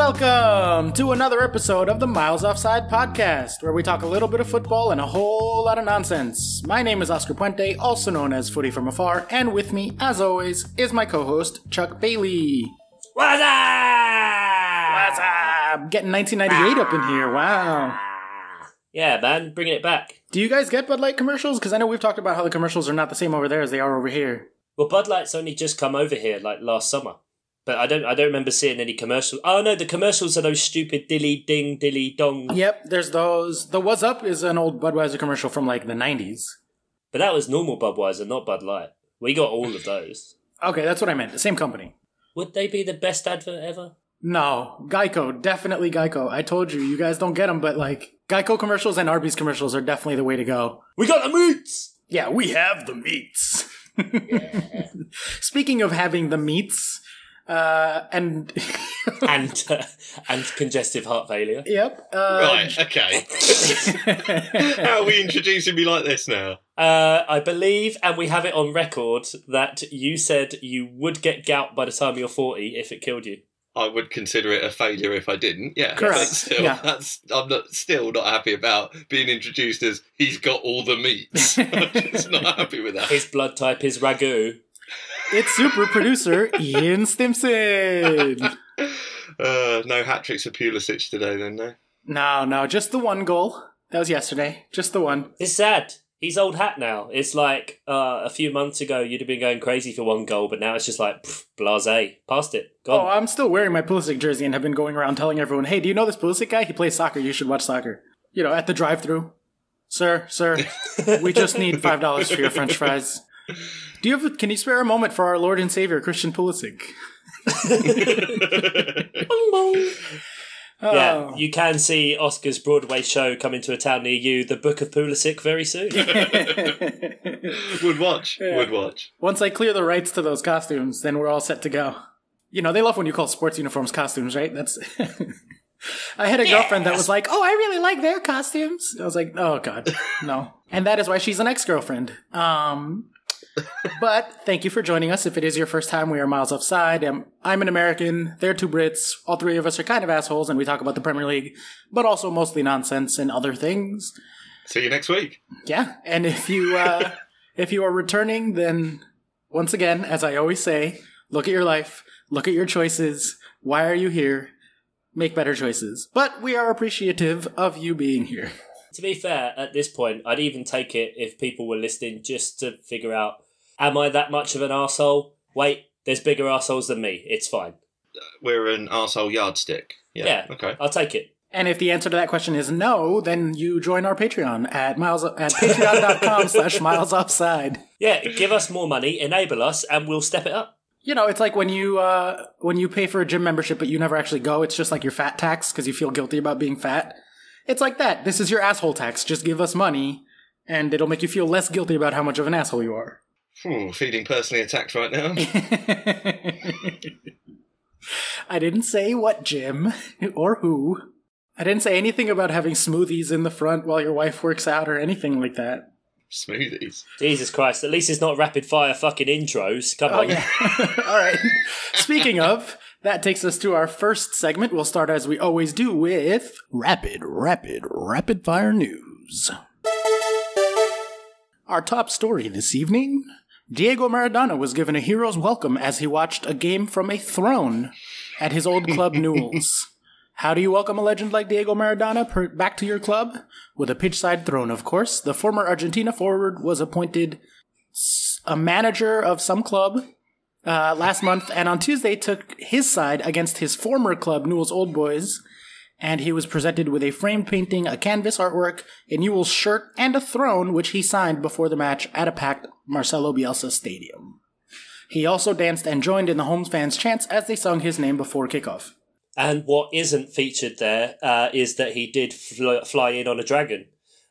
Welcome to another episode of the Miles Offside podcast, where we talk a little bit of football and a whole lot of nonsense. My name is Oscar Puente, also known as Footy from Afar, and with me, as always, is my co-host, Chuck Bailey. What's up? What's up? Getting 1998 up in here, wow. Yeah, man, bringing it back. Do you guys get Bud Light commercials? Because I know we've talked about how the commercials are not the same over there as they are over here. Well, Bud Light's only just come over here, like, last summer. But I don't remember seeing any commercials. Oh, no, the commercials are those stupid dilly ding, dilly dong. Yep, there's those. The What's Up is an old Budweiser commercial from, like, the 90s. But that was normal Budweiser, not Bud Light. We got all of those. Okay, that's what I meant. The same company. Would they be the best advert ever? No. Geico. Definitely Geico. I told you, you guys don't get them, but, like, Geico commercials and Arby's commercials are definitely the way to go. We got the meats! Yeah, we have the meats. Yeah. Speaking of having the meats... and congestive heart failure. Yep. Right, okay. How are we introducing me like this now? I believe, and we have it on record, that you said you would get gout by the time you're 40 if it killed you. I would consider it a failure if I didn't, yeah. Correct. But still, Yeah. I'm still not happy about being introduced as he's got all the meats. I'm just not happy with that. His blood type is ragu. It's super producer Ian Stimson. No hat tricks for Pulisic today then, no? No, just the one goal. That was yesterday. Just the one. It's sad. He's old hat now. It's like a few months ago you'd have been going crazy for one goal, but now it's just like, blasé. Past it. Gone. Oh, I'm still wearing my Pulisic jersey and have been going around telling everyone, hey, do you know this Pulisic guy? He plays soccer. You should watch soccer. You know, at the drive-thru. Sir, we just need $5 for your French fries. Can you spare a moment for our Lord and Savior, Christian Pulisic? Yeah, you can see Oscar's Broadway show coming to a town near you, The Book of Pulisic, very soon. Would watch. Once I clear the rights to those costumes, then we're all set to go. You know, they love when you call sports uniforms costumes, right? That's... I had a girlfriend that was like, oh, I really like their costumes. I was like, oh, God, no. And that is why she's an ex-girlfriend. But thank you for joining us. If it is your first time, we are Miles Offside. I'm an American. They're two Brits. All three of us are kind of assholes, and we talk about the Premier League, but also mostly nonsense and other things. See you next week. Yeah, and if you are returning, then once again, as I always say, look at your life, look at your choices. Why are you here? Make better choices. But we are appreciative of you being here. To be fair, at this point, I'd even take it if people were listening just to figure out, am I that much of an arsehole? Wait, there's bigger arseholes than me. It's fine. We're an arsehole yardstick. Yeah. Okay. I'll take it. And if the answer to that question is no, then you join our Patreon at patreon.com/milesoffside. Yeah, give us more money, enable us, and we'll step it up. You know, it's like when you pay for a gym membership but you never actually go. It's just like your fat tax because you feel guilty about being fat. It's like that. This is your asshole tax. Just give us money, and it'll make you feel less guilty about how much of an asshole you are. Feeling personally attacked right now. I didn't say what gym or who. I didn't say anything about having smoothies in the front while your wife works out or anything like that. Smoothies. Jesus Christ, at least it's not rapid-fire fucking intros. Come on. Yeah. All right. Speaking of, that takes us to our first segment. We'll start as we always do with rapid-fire news. Our top story this evening: Diego Maradona was given a hero's welcome as he watched a game from a throne at his old club Newell's. How do you welcome a legend like Diego Maradona back to your club? With a pitchside throne, of course. The former Argentina forward was appointed a manager of some club last month, and on Tuesday took his side against his former club, Newell's Old Boys, and he was presented with a framed painting, a canvas artwork, a Newell's shirt, and a throne, which he signed before the match at a packed Marcelo Bielsa Stadium. He also danced and joined in the home fans' chants as they sung his name before kickoff. And what isn't featured there is that he did fly in on a dragon.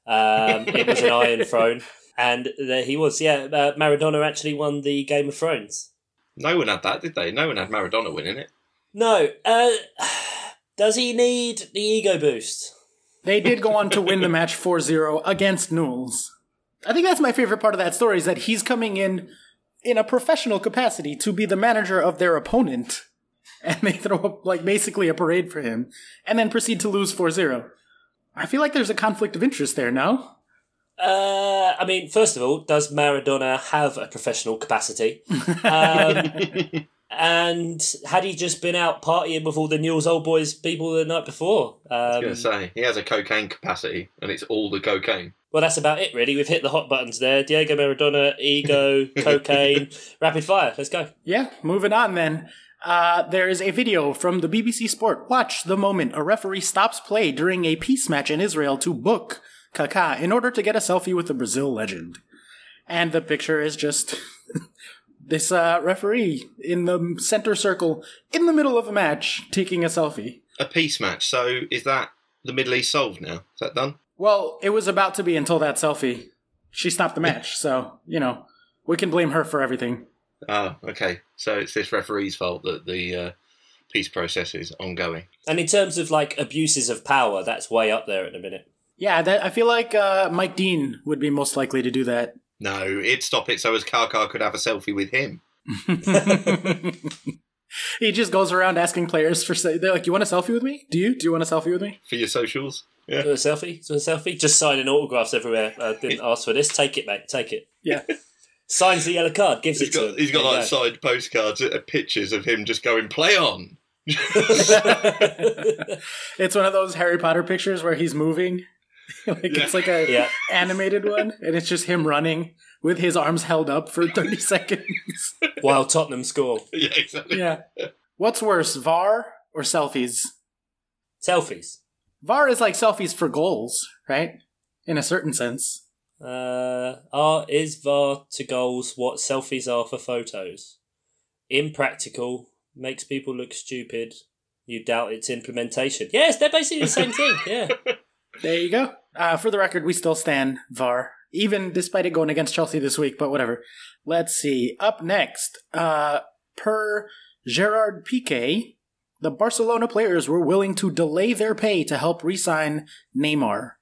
It was an Iron Throne. And there he was. Yeah, Maradona actually won the Game of Thrones. No one had that, did they? No one had Maradona winning it. No. Does he need the ego boost? They did go on to win the match 4-0 against Newell's. I think that's my favorite part of that story, is that he's coming in a professional capacity to be the manager of their opponent. and they throw up, like, basically a parade for him, and then proceed to lose 4-0. I feel like there's a conflict of interest there, no? I mean, first of all, does Maradona have a professional capacity? And had he just been out partying with all the Newell's Old Boys people the night before? I was going to say, he has a cocaine capacity, and it's all the cocaine. Well, that's about it, really. We've hit the hot buttons there. Diego Maradona, ego, cocaine, rapid fire. Let's go. Yeah, moving on then. There is a video from the BBC Sport. Watch the moment a referee stops play during a peace match in Israel to book Kaká in order to get a selfie with the Brazil legend. And the picture is just this referee in the center circle in the middle of a match taking a selfie. A peace match. So is that the Middle East solved now? Is that done? Well, it was about to be until that selfie. She stopped the match, so, we can blame her for everything. Oh, okay. So it's this referee's fault that the peace process is ongoing. And in terms of, like, abuses of power, that's way up there at the minute. Yeah, I feel like Mike Dean would be most likely to do that. No, it'd stop it so as Kaká could have a selfie with him. He just goes around asking players they're like, you want a selfie with me? Do you want a selfie with me? For your socials? Yeah. Do a selfie? Just signing autographs everywhere. I didn't ask for this. Take it, mate. Take it. Yeah. Signs the yellow card, gives it to him. He's got like signed postcards, pictures of him just going, play on. It's one of those Harry Potter pictures where he's moving. It's like a animated one, and it's just him running with his arms held up for 30 seconds. While Tottenham score. Yeah, exactly. Yeah. What's worse, VAR or selfies? Selfies. VAR is like selfies for goals, right? In a certain sense. Is VAR to goals what selfies are for photos? Impractical, makes people look stupid. You doubt its implementation. Yes, they're basically the same thing, yeah. There you go. For the record, we still stand VAR, even despite it going against Chelsea this week, but whatever. Let's see. Up next, per Gerard Piqué, the Barcelona players were willing to delay their pay to help re-sign Neymar.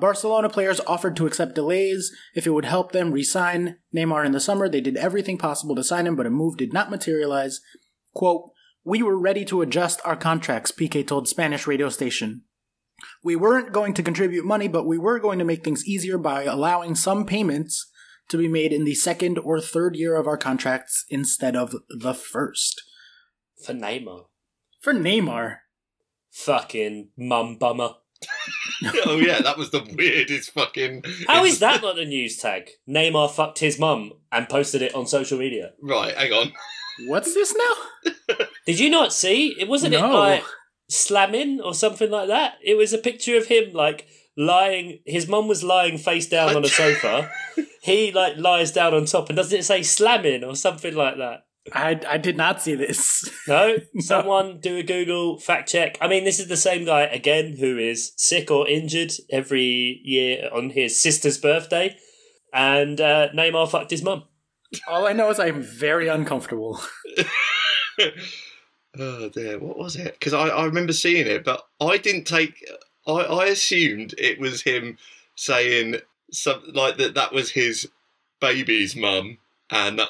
Barcelona players offered to accept delays if it would help them re-sign Neymar in the summer. They did everything possible to sign him, but a move did not materialize. Quote, "We were ready to adjust our contracts," Piqué told Spanish radio station. "We weren't going to contribute money, but we were going to make things easier by allowing some payments to be made in the second or third year of our contracts instead of the first." For Neymar. For Neymar. Fucking mum bummer. Oh yeah, that was the weirdest fucking... How is that not the news tag? Neymar fucked his mum and posted it on social media. Right, hang on. What's this now? Did you not see? It wasn't it like slamming or something like that? It was a picture of him like lying. His mum was lying face down on a sofa. He like lies down on top, and doesn't it say slamming or something like that? I did not see this. No? Someone do a Google fact check. I mean, this is the same guy, again, who is sick or injured every year on his sister's birthday. And Neymar fucked his mum. All I know is I'm very uncomfortable. Oh dear, what was it? Because I remember seeing it, but I didn't take... I assumed it was him saying something like that was his baby's mum. And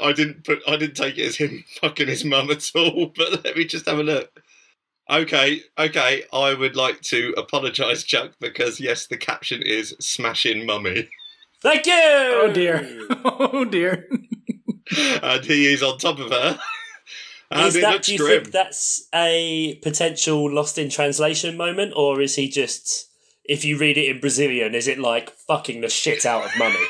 I didn't take it as him fucking his mum at all, but let me just have a look. Okay, I would like to apologise, Chuck, because yes, the caption is smashing mummy. Thank you! Oh dear. And he is on top of her. And do you think that's a potential lost in translation moment, or is he just, if you read it in Brazilian, is it like fucking the shit out of mummy?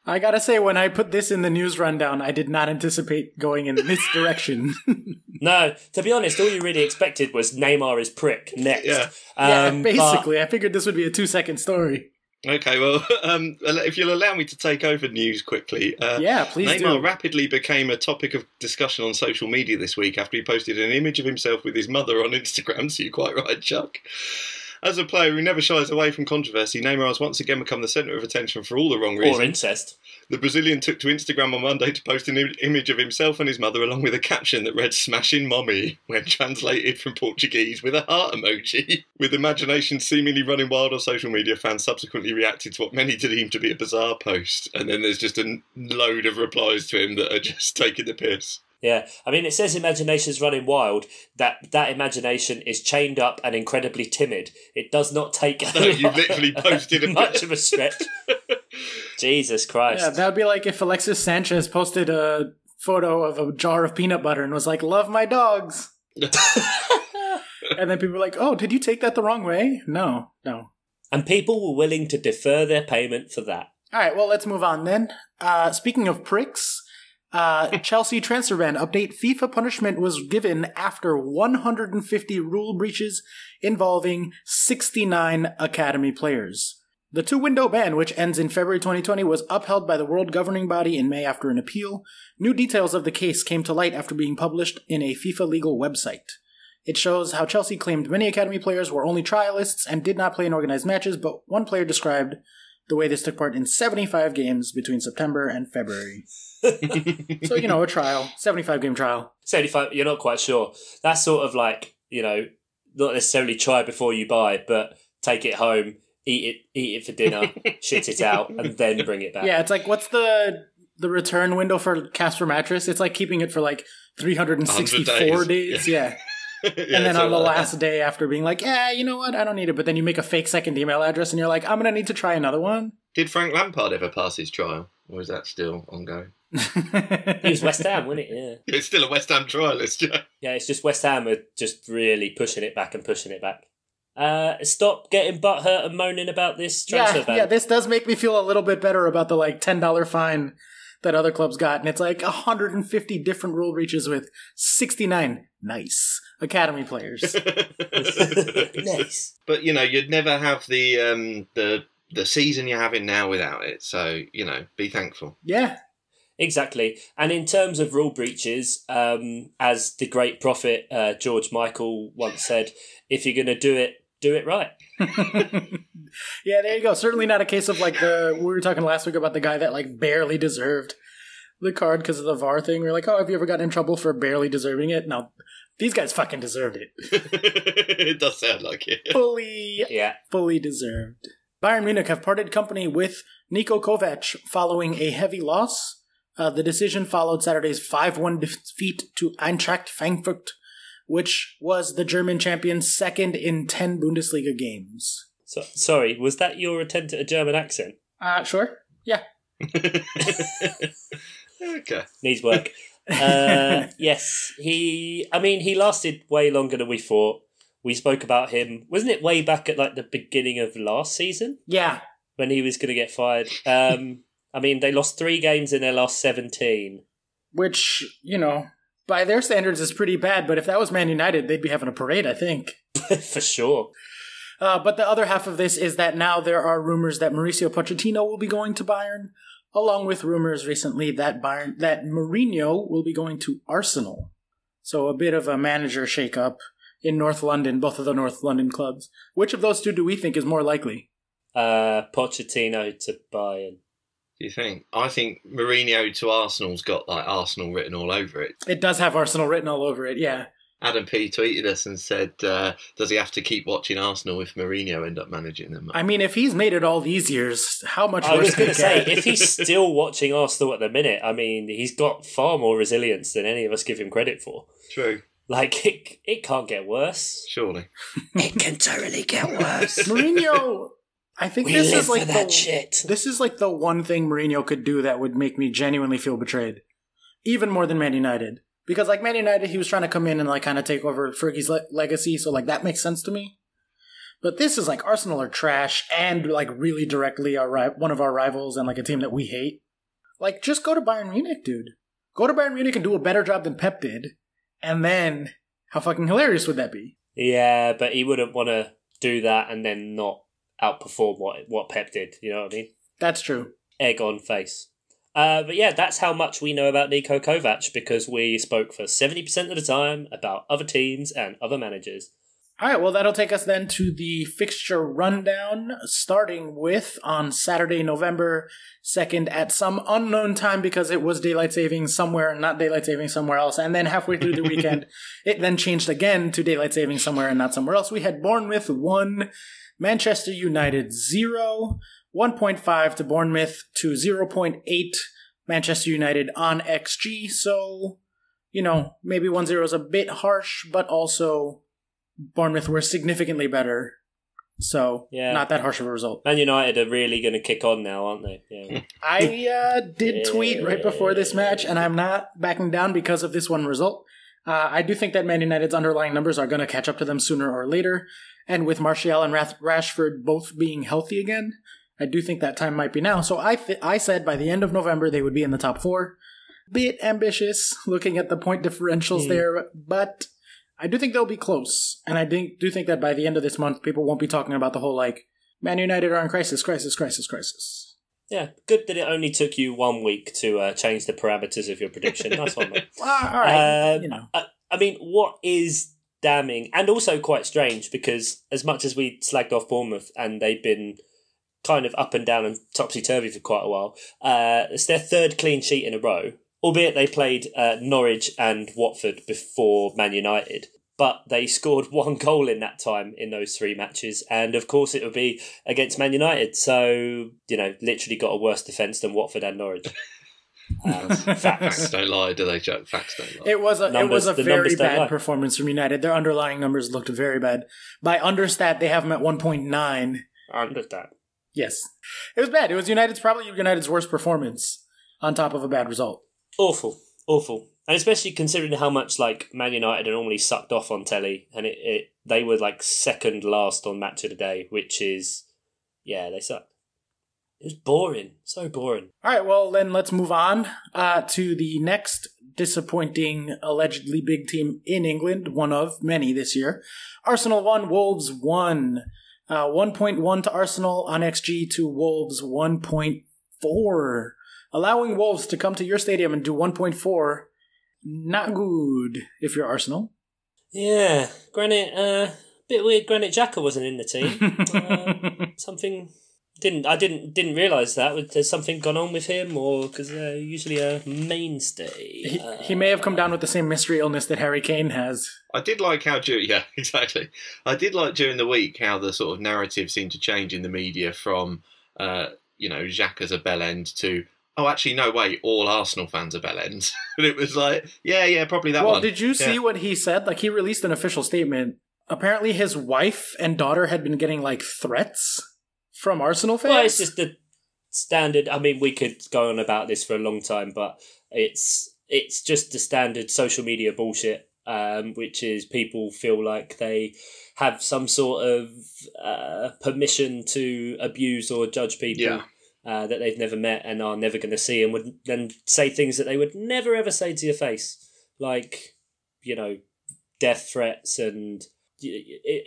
I gotta say, when I put this in the news rundown, I did not anticipate going in this direction. No, to be honest, all you really expected was Neymar is prick next. Yeah, basically. I figured this would be a 2-second story. Okay, well, if you'll allow me to take over news quickly. Please do. Neymar rapidly became a topic of discussion on social media this week after he posted an image of himself with his mother on Instagram, so you're quite right, Chuck. As a player who never shies away from controversy, Neymar has once again become the centre of attention for all the wrong reasons. Or incest. The Brazilian took to Instagram on Monday to post an image of himself and his mother along with a caption that read "Smashing Mommy" when translated from Portuguese with a heart emoji. With imagination seemingly running wild on social media, fans subsequently reacted to what many deemed to be a bizarre post. And then there's just a load of replies to him that are just taking the piss. Yeah, I mean, it says imagination's running wild. That imagination is chained up and incredibly timid. It does not take you literally posted much of a stretch. Jesus Christ. Yeah, that would be like if Alexis Sanchez posted a photo of a jar of peanut butter and was like, "Love my dogs." And then people were like, "Oh, did you take that the wrong way?" No. And people were willing to defer their payment for that. All right, well, let's move on then. Speaking of pricks, Chelsea transfer ban update. FIFA punishment was given after 150 rule breaches involving 69 academy players. The 2-window ban, which ends in February 2020, was upheld by the world governing body in May after an appeal. New details of the case came to light after being published in a FIFA legal website. It shows how Chelsea claimed many academy players were only trialists and did not play in organized matches, but one player described the way this took part in 75 games between September and February. So, a trial. 75-game trial. 75, you're not quite sure. That's sort of like, not necessarily try before you buy, but take it home, eat it for dinner, shit it out, and then bring it back. Yeah, it's like, what's the return window for Casper mattress? It's like keeping it for like 364 days. Yeah. And then on the last day after being like, yeah, you know what? I don't need it. But then you make a fake second email address and you're like, I'm going to need to try another one. Did Frank Lampard ever pass his trial? Or is that still ongoing? He was West Ham, wasn't it? Yeah. It's still a West Ham trialist, yeah. Yeah, it's just West Ham are just really pushing it back. Stop getting butthurt and moaning about this transfer ban. Yeah, this does make me feel a little bit better about the $10 fine that other clubs got. And it's like 150 different rule breaches with 69 nice academy players. Nice. But, you'd never have the season you're having now without it. So, be thankful. Yeah. Exactly. And in terms of rule breaches, as the great prophet George Michael once said, if you're going to do it right. Yeah, there you go. Certainly not a case of we were talking last week about the guy that barely deserved the card because of the VAR thing. We're like, oh, have you ever gotten in trouble for barely deserving it? No, these guys fucking deserved it. It does sound like it. Fully deserved. Bayern Munich have parted company with Niko Kovac following a heavy loss. The decision followed Saturday's 5-1 defeat to Eintracht Frankfurt, which was the German champions' second in 10 Bundesliga games. So, sorry, was that your attempt at a German accent? Sure. Yeah. Okay. Needs work. Yes, he lasted way longer than we thought. We spoke about him, wasn't it way back at the beginning of last season? Yeah. When he was going to get fired. They lost 3 games in their last 17. Which, by their standards is pretty bad, but if that was Man United, they'd be having a parade, I think. For sure. But the other half of this is that now there are rumors that Mauricio Pochettino will be going to Bayern, along with rumors recently that Mourinho will be going to Arsenal. So a bit of a manager shakeup in North London, both of the North London clubs. Which of those two do we think is more likely? Pochettino to Bayern. Do you think? I think Mourinho to Arsenal's got Arsenal written all over it. It does have Arsenal written all over it, yeah. Adam P tweeted us and said, does he have to keep watching Arsenal if Mourinho end up managing them? I mean, if he's made it all these years, how much I worse was going to could it say, get? if he's still watching Arsenal at the minute, he's got far more resilience than any of us give him credit for. True. It can't get worse. Surely. It can totally get worse. Mourinho... I think This is the one thing Mourinho could do that would make me genuinely feel betrayed. Even more than Man United. Because Man United, he was trying to come in and kind of take over Fergie's legacy, so that makes sense to me. But this is Arsenal are trash and really directly one of our rivals and a team that we hate. Just go to Bayern Munich, dude. Go to Bayern Munich and do a better job than Pep did. And then, how fucking hilarious would that be? Yeah, but he wouldn't want to do that and then not outperform what Pep did, you know what I mean? That's true. Egg on face. But yeah, that's how much we know about Niko Kovac, because we spoke for 70% of the time about other teams and other managers. All right, well, that'll take us then to the fixture rundown, starting with on Saturday, November 2nd at some unknown time because it was daylight saving somewhere, not daylight saving somewhere else. And then halfway through the weekend, it then changed again to daylight saving somewhere and not somewhere else. We had Bournemouth 1, Manchester United 0, 1.5 to Bournemouth to 0.8 Manchester United on XG. So, maybe 1-0 is a bit harsh, but also Bournemouth were significantly better. So, not that harsh of a result. Man United are really going to kick on now, aren't they? Yeah. I did tweet right before this match, and I'm not backing down because of this one result. I do think that Man United's underlying numbers are going to catch up to them sooner or later. And with Martial and Rashford both being healthy again, I do think that time might be now. So I said by the end of November they would be in the top 4. Bit ambitious looking at the point differentials there, but I do think they'll be close. And I do think that by the end of this month, people won't be talking about the whole, Man United are in crisis. Yeah, good that it only took you 1 week to change the parameters of your prediction. Nice one, mate. All right, I mean, what is damning, and also quite strange, because as much as we slagged off Bournemouth, and they've been kind of up and down and topsy-turvy for quite a while, it's their 3rd clean sheet in a row. Albeit they played Norwich and Watford before Man United, but they scored 1 goal in that time in those 3 matches, and of course it would be against Man United. So, literally got a worse defence than Watford and Norwich. Facts don't lie, do they, Joe? Facts don't lie. It was a very bad performance from United. Their underlying numbers looked very bad. By understat, they have them at 1.9. Understat. Yes. It was bad. It was probably United's worst performance on top of a bad result. Awful. And especially considering how much Man United are normally sucked off on telly, and they were second last on Match of the Day, which is, they sucked. It was boring. So boring. All right, well, then let's move on to the next disappointing, allegedly big team in England, one of many this year. Arsenal 1, Wolves 1. 1.1 to Arsenal on XG to Wolves 1.4. Allowing Wolves to come to your stadium and do 1.4, not good if you're Arsenal. Yeah, Granit, bit weird. Granit Xhaka wasn't in the team. I didn't realise that. There's something gone on with him, or because they're usually a mainstay. He may have come down with the same mystery illness that Harry Kane has. I did like how exactly. I did like during the week how the sort of narrative seemed to change in the media from Xhaka's a bell end to, oh, actually, no, wait, all Arsenal fans are bell ends. And it was probably that one. Well, did you see what he said? He released an official statement. Apparently his wife and daughter had been getting, threats from Arsenal fans. Well, it's just the standard. I mean, we could go on about this for a long time, but it's just the standard social media bullshit, which is people feel like they have some sort of permission to abuse or judge people that they've never met and are never going to see, and would then say things that they would never ever say to your face, death threats, and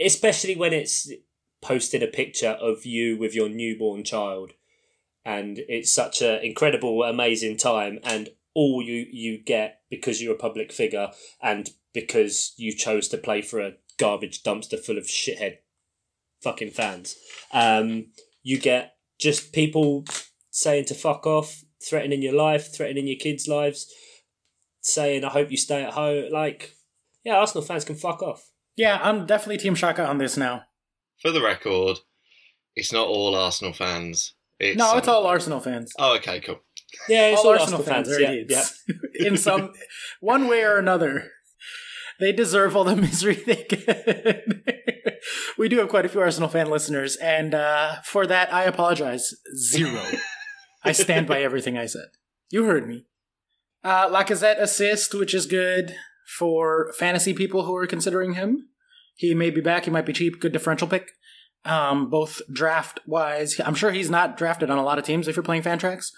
especially when it's posted a picture of you with your newborn child, and it's such an incredible, amazing time, and all you get because you're a public figure and because you chose to play for a garbage dumpster full of shithead fucking fans, you get just people saying to fuck off, threatening your life, threatening your kids' lives, saying I hope you stay at home. Arsenal fans can fuck off. Yeah, I'm definitely Team Xhaka on this now. For the record, it's not all Arsenal fans. It's all Arsenal fans. Oh, okay, cool. Yeah, it's all Arsenal fans. Yeah. In some one way or another, they deserve all the misery they get. We do have quite a few Arsenal fan listeners, and for that, I apologize. 0. I stand by everything I said. You heard me. Lacazette assist, which is good for fantasy people who are considering him. He may be back. He might be cheap. Good differential pick. Both draft-wise. I'm sure he's not drafted on a lot of teams if you're playing Fantrax.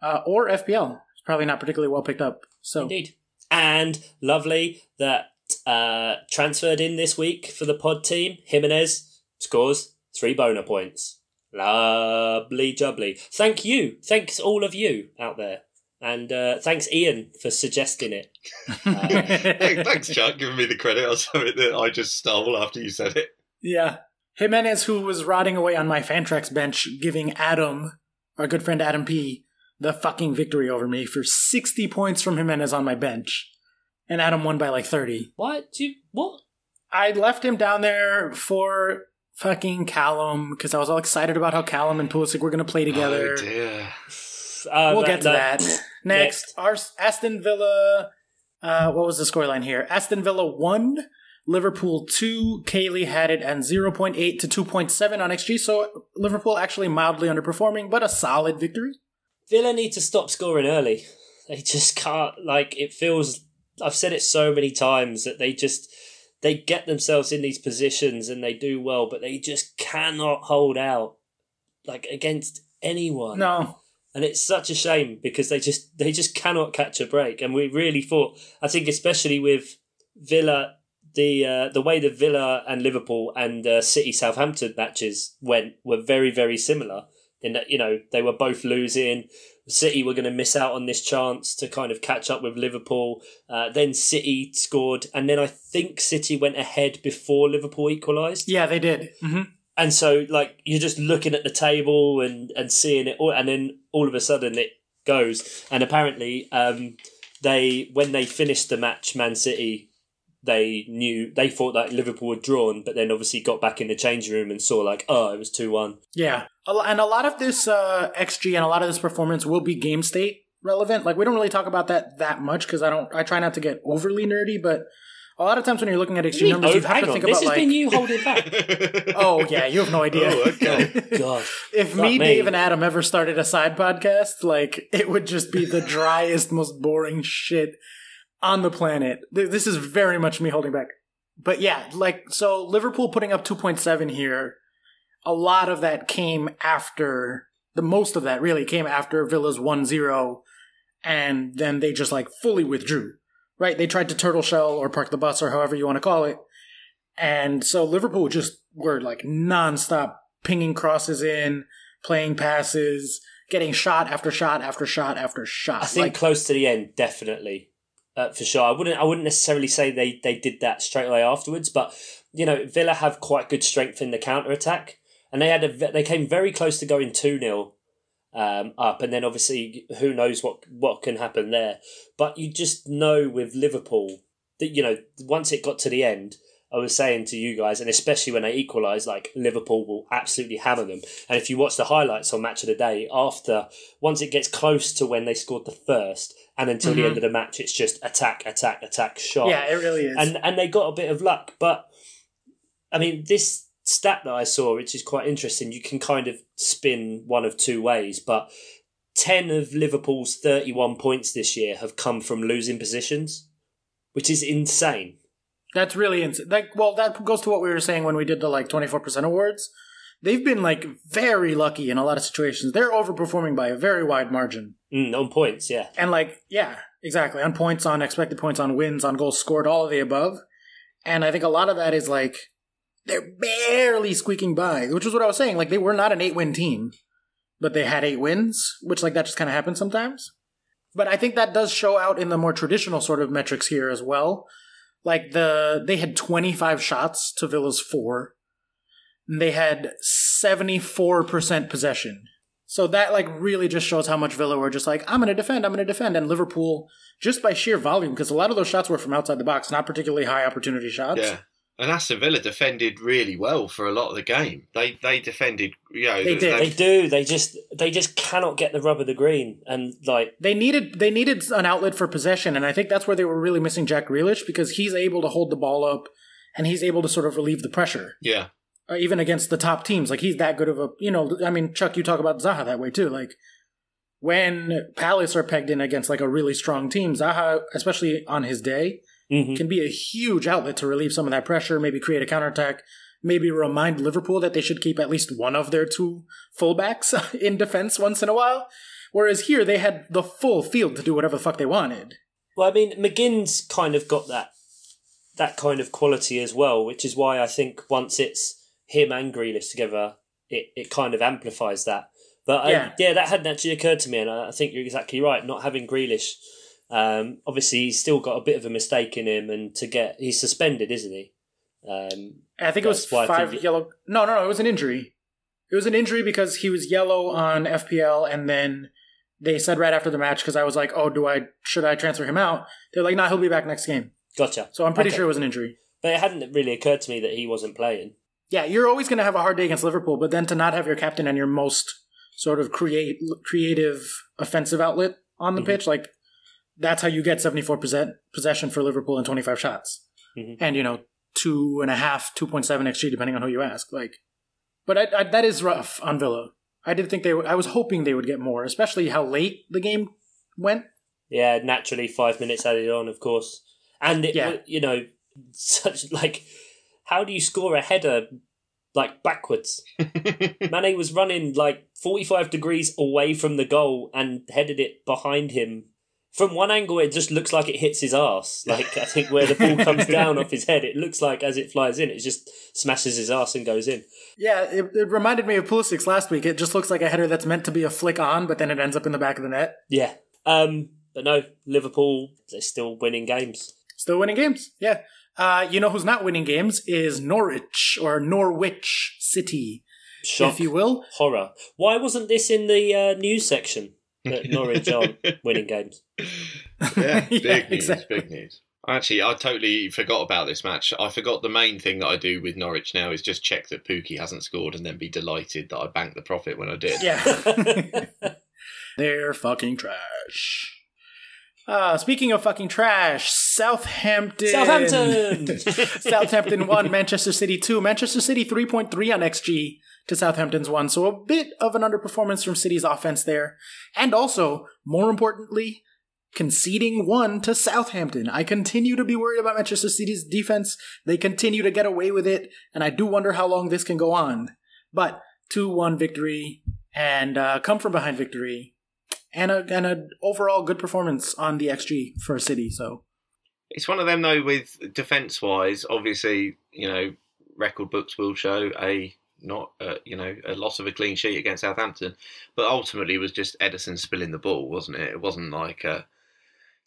Or FPL. It's probably not particularly well picked up. So indeed. And lovely that transferred in this week for the pod team. Jimenez scores 3 boner points. Lovely jubbly. Thank you. Thanks all of you out there. And thanks, Ian, for suggesting it. Hey, thanks, Chuck, giving me the credit on something that I just stole after you said it. Yeah. Jimenez, who was rotting away on my Fantrax bench, giving Adam, our good friend Adam P., the fucking victory over me for 60 points from Jimenez on my bench. And Adam won by like 30. What? I left him down there for fucking Callum because I was all excited about how Callum and Pulisic were going to play together. Oh, dear. We'll get to that. Next, our Aston Villa. What was the scoreline here? Aston Villa 1, Liverpool 2. Kaylee had it at 0.8 to 2.7 on XG, so Liverpool actually mildly underperforming, but a solid victory. Villa need to stop scoring early. They just can't. It feels. I've said it so many times that they get themselves in these positions and they do well, but they just cannot hold out against anyone. No. And it's such a shame because they just cannot catch a break. And we really thought, I think especially with Villa, the way the Villa and Liverpool and City Southampton matches went were very, very similar in that, they were both losing. City were going to miss out on this chance to kind of catch up with Liverpool. Then City scored. And then I think City went ahead before Liverpool equalised. Yeah, they did. Mm-hmm. And so, you're just looking at the table and seeing it all, and then all of a sudden it goes. And apparently, when they finished the match, Man City, they thought that Liverpool had drawn, but then obviously got back in the changing room and saw it was 2-1. Yeah, and a lot of this XG and a lot of this performance will be game state relevant. We don't really talk about that much because I try not to get overly nerdy, but a lot of times when you're looking at XG numbers, you have to think about this has been you holding back. Oh yeah, you have no idea. Oh, okay. Oh, God. If me, Dave, and Adam ever started a side podcast, it would just be the driest, most boring shit on the planet. This is very much me holding back. But yeah, so Liverpool putting up 2.7 here, a lot of that came after, most of that really came after Villa's 1-0, and then they just fully withdrew. Right, they tried to turtle shell or park the bus or however you want to call it. And so Liverpool just were nonstop pinging crosses in, playing passes, getting shot after shot after shot after shot. I think close to the end, definitely, for sure. I wouldn't necessarily say they did that straight away afterwards, but Villa have quite good strength in the counter attack, and they came very close to going 2-0. Up, and then obviously who knows what can happen there. But you just know with Liverpool that once it got to the end, I was saying to you guys, and especially when they equalised, Liverpool will absolutely hammer them. And if you watch the highlights on Match of the Day, once it gets close to when they scored the first and until the end of the match, it's just attack, shot. Yeah, it really is. And they got a bit of luck, but I mean this stat that I saw, which is quite interesting, you can kind of spin one of two ways, but 10 of Liverpool's 31 points this year have come from losing positions, which is insane. That's really insane. That goes to what we were saying when we did the 24% awards. They've been very lucky in a lot of situations. They're overperforming by a very wide margin. On points, yeah. And yeah, exactly. On points, on expected points, on wins, on goals scored, all of the above. And I think a lot of that is they're barely squeaking by, which was what I was saying. They were not an 8-win team, but they had 8 wins, which that just kind of happens sometimes. But I think that does show out in the more traditional sort of metrics here as well. They had 25 shots to Villa's 4. And they had 74% possession. So that really just shows how much Villa were just I'm going to defend. And Liverpool, just by sheer volume, because a lot of those shots were from outside the box, not particularly high opportunity shots. Yeah. And Aston Villa defended really well for a lot of the game. They defended, They did. They do. They just cannot get the rub of the green, and they needed an outlet for possession, and I think that's where they were really missing Jack Grealish because he's able to hold the ball up, and he's able to sort of relieve the pressure. Yeah. Even against the top teams, he's that good of a Chuck, you talk about Zaha that way too. When Palace are pegged in against a really strong team, Zaha, especially on his day. Can be a huge outlet to relieve some of that pressure, maybe create a counterattack, maybe remind Liverpool that they should keep at least one of their 2 fullbacks in defense once in a while. Whereas here, they had the full field to do whatever the fuck they wanted. Well, I mean, McGinn's kind of got that kind of quality as well, which is why I think once it's him and Grealish together, it kind of amplifies that. But that hadn't actually occurred to me, and I think you're exactly right. Not having Grealish, obviously he's still got a bit of a mistake in him, and he's suspended, isn't he? I think it was 5 yellow. No, it was an injury. It was an injury because he was yellow on FPL, and then they said right after the match, because I was like, "Oh, should I transfer him out?" They're like, "Nah, he'll be back next game." Gotcha. So I'm pretty sure it was an injury. But it hadn't really occurred to me that he wasn't playing. Yeah, you're always going to have a hard day against Liverpool, but then to not have your captain and your most sort of creative offensive outlet on the pitch, like that's how you get 74% possession for Liverpool and 25 shots, and 2.5, 2.7 XG depending on who you ask. But that is rough on Villa. I did think I was hoping they would get more, especially how late the game went. Yeah, naturally 5 minutes added on, of course, and such how do you score a header backwards? Mane was running 45 degrees away from the goal and headed it behind him. From one angle, it just looks like it hits his arse. I think where the ball comes down off his head, it looks like as it flies in, it just smashes his arse and goes in. Yeah, it reminded me of Pulisic's last week. It just looks like a header that's meant to be a flick on, but then it ends up in the back of the net. Yeah. But no, Liverpool, they're still winning games. Still winning games, yeah. Who's not winning games is Norwich, or Norwich City, Shock, if you will. Horror. Why wasn't this in the news section? That Norwich aren't winning games. Yeah, big news, big news. Actually, I totally forgot about this match. I forgot the main thing that I do with Norwich now is just check that Pookie hasn't scored and then be delighted that I banked the profit when I did. Yeah. They're fucking trash. Speaking of fucking trash, Southampton! Southampton 1, Manchester City 2. Manchester City 3.3 on XG to Southampton's 1. So a bit of an underperformance from City's offense there. And also, more importantly, conceding 1 to Southampton. I continue to be worried about Manchester City's defense. They continue to get away with it, and I do wonder how long this can go on. But 2-1 victory, and come from behind victory. And an overall good performance on the XG for City. So it's one of them though. With defence-wise, obviously, record books will show a loss of a clean sheet against Southampton, but ultimately it was just Ederson spilling the ball, wasn't it? It wasn't like a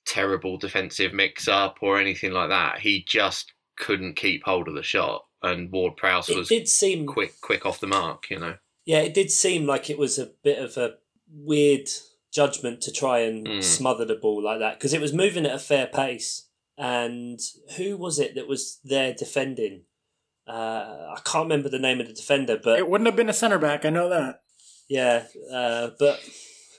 terrible defensive mix-up or anything like that. He just couldn't keep hold of the shot, and Ward-Prowse was quick off the mark. Yeah, it did seem like it was a bit of a weird judgment to try and smother the ball like that, because it was moving at a fair pace. And who was it that was there defending? I can't remember the name of the defender, but it wouldn't have been a centre back. I know that. Yeah, but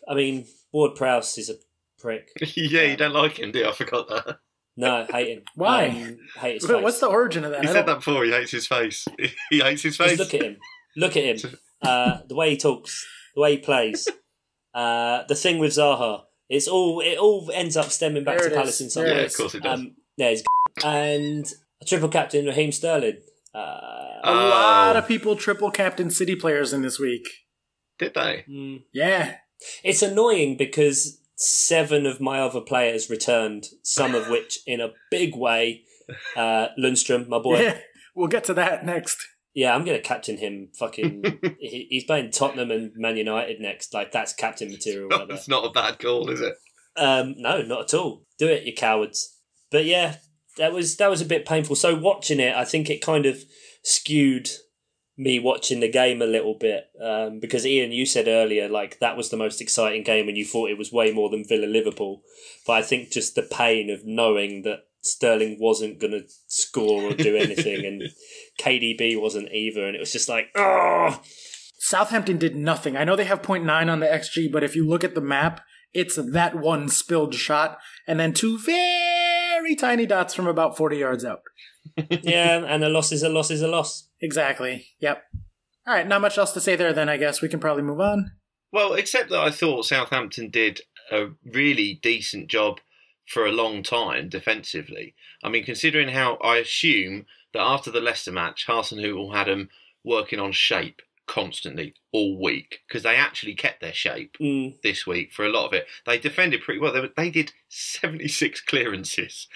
I mean, Ward-Prowse is a prick. Yeah, you don't like him, do you? I forgot that. No, hate him. Why? Hate his face. What's the origin of that? He said that before. He hates his face. He hates his face. Just look at him. The way he talks, the way he plays. The thing with Zaha, it all ends up stemming back to Palace in some ways. Yeah, of course it does. And a triple captain, Raheem Sterling. A lot of people triple captain City players in this week. Did they? Yeah. It's annoying because 7 of my other players returned, some of which in a big way. Lundstrom, my boy. Yeah, we'll get to that next. Yeah, I'm going to captain him. He's playing Tottenham and Man United next. That's captain material. Right there. It's not a bad call, is it? No, not at all. Do it, you cowards. But yeah, that was a bit painful. So watching it, I think it kind of skewed me watching the game a little bit. Because Ian, you said earlier, that was the most exciting game and you thought it was way more than Villa-Liverpool. But I think just the pain of knowing that Sterling wasn't going to score or do anything, and KDB wasn't either, and it was just Southampton did nothing. I know they have 0.9 on the XG, but if you look at the map, it's that one spilled shot, and then 2 very tiny dots from about 40 yards out. Yeah, and a loss is a loss is a loss. Exactly, yep. All right, not much else to say there then, I guess. We can probably move on. Well, except that I thought Southampton did a really decent job for a long time defensively. I mean, considering how I assume that after the Leicester match, Hasenhüttl had them working on shape constantly all week, because they actually kept their shape this week for a lot of it. They defended pretty well. They did 76 clearances.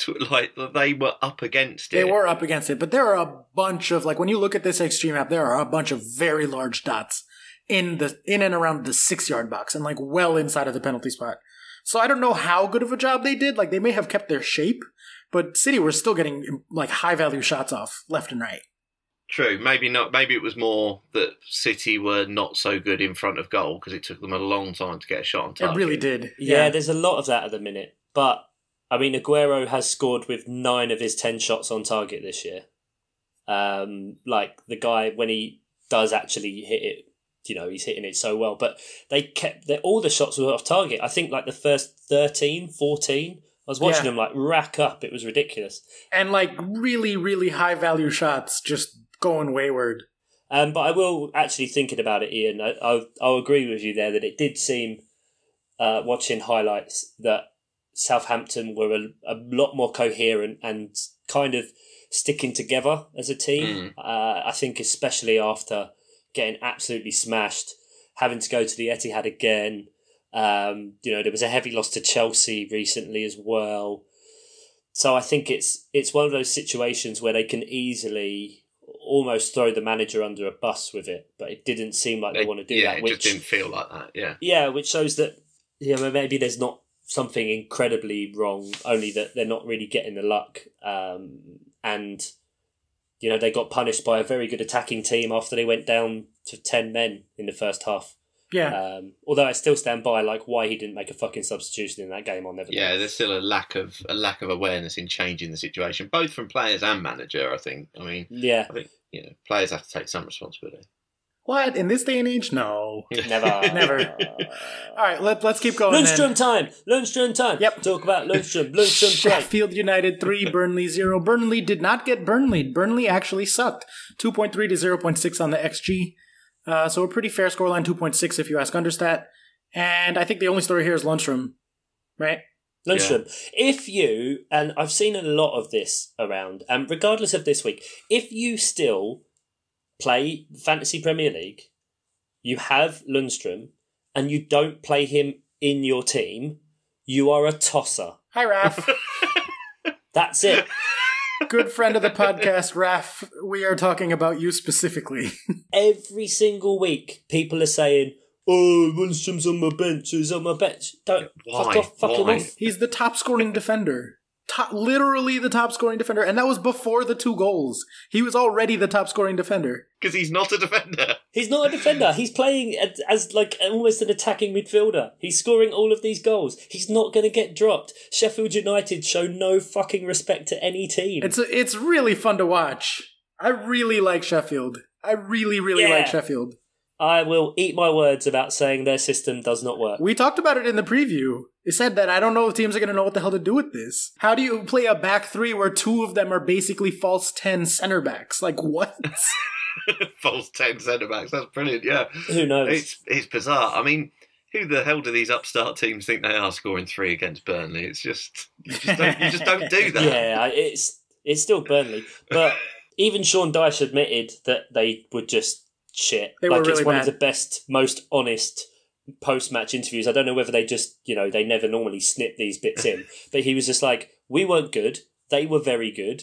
They were up against it. They were up against it, but there are a bunch of, when you look at this XG map, there are a bunch of very large dots. in and around the 6-yard box and like well inside of the penalty spot. So I don't know how good of a job they did. Like they may have kept their shape, but City were still getting like high value shots off left and right. True, maybe not. Maybe it was more that City were not so good in front of goal because it took them a long time to get a shot on target. It really did. Yeah, there's a lot of that at the minute. But, I mean, Aguero has scored with 9 of his 10 shots on target this year. Like, the guy, when he does actually hit it, he's hitting it so well. But they kept... all the shots were off target. I think, like, the first 13, 14... I was watching them, like, rack up. It was ridiculous. And, like, really, really high-value shots just going wayward. But I will actually, thinking about it, Ian, I'll agree with you there that it did seem, watching highlights, that Southampton were a lot more coherent and kind of sticking together as a team. I think especially after getting absolutely smashed, having to go to the Etihad again. There was a heavy loss to Chelsea recently as well. So I think it's one of those situations where they can easily almost throw the manager under a bus with it, but it didn't seem like they want to do that. It just didn't feel like that, Yeah, which shows that maybe there's not something incredibly wrong, only that they're not really getting the luck. And they got punished by a very good attacking team after they went down to 10 men in the first half. Yeah. Although I still stand by why he didn't make a fucking substitution in that game. I'll never know. Yeah, there's still a lack of awareness in changing the situation, both from players and manager. I think. I mean, yeah, I think players have to take some responsibility. What, in this day and age? No, never. All right, let's keep going. Lunchtime time. Yep. Talk about Lunchtime. Sheffield United 3, Burnley 0. Burnley did not get Burnley. Burnley actually sucked. 2.3 to 0.6 on the XG. So a pretty fair scoreline, 2.6 if you ask Understat. And I think the only story here is Lundstrom, right? Lundstrom. Yeah. If you, and I've seen a lot of this around, and regardless of this week, if you still play Fantasy Premier League, you have Lundstrom, and you don't play him in your team, you are a tosser. Hi, Raf. That's it. Good friend of the podcast, Raf, we are talking about you specifically. Every single week, people are saying, "Oh, Lundstrom's on my bench. He's on my bench." Don't fuck him off. He's the top scoring defender. Literally the top scoring defender, and that was before the 2 goals. He was already the top scoring defender. Because he's not a defender. He's not a defender. He's playing as like almost an attacking midfielder. He's scoring all of these goals. He's not going to get dropped. Sheffield United show no fucking respect to any team. It's really fun to watch. I really like Sheffield. I really like Sheffield. I will eat my words about saying their system does not work. We talked about it in the preview. It said that I don't know if teams are going to know what the hell to do with this. How do you play a back 3 where 2 of them are basically false 10 center backs? Like, what? False 10 centre backs. That's brilliant, yeah. Who knows? It's bizarre. I mean, who the hell do these upstart teams think they are scoring 3 against Burnley? It's just... You just don't do that. Yeah, it's still Burnley. But even Sean Dyche admitted that they would just... shit. They were really it's one bad. of the best, most honest post-match interviews. I don't know whether they just, they never normally snip these bits in, but he was just like, we weren't good. They were very good.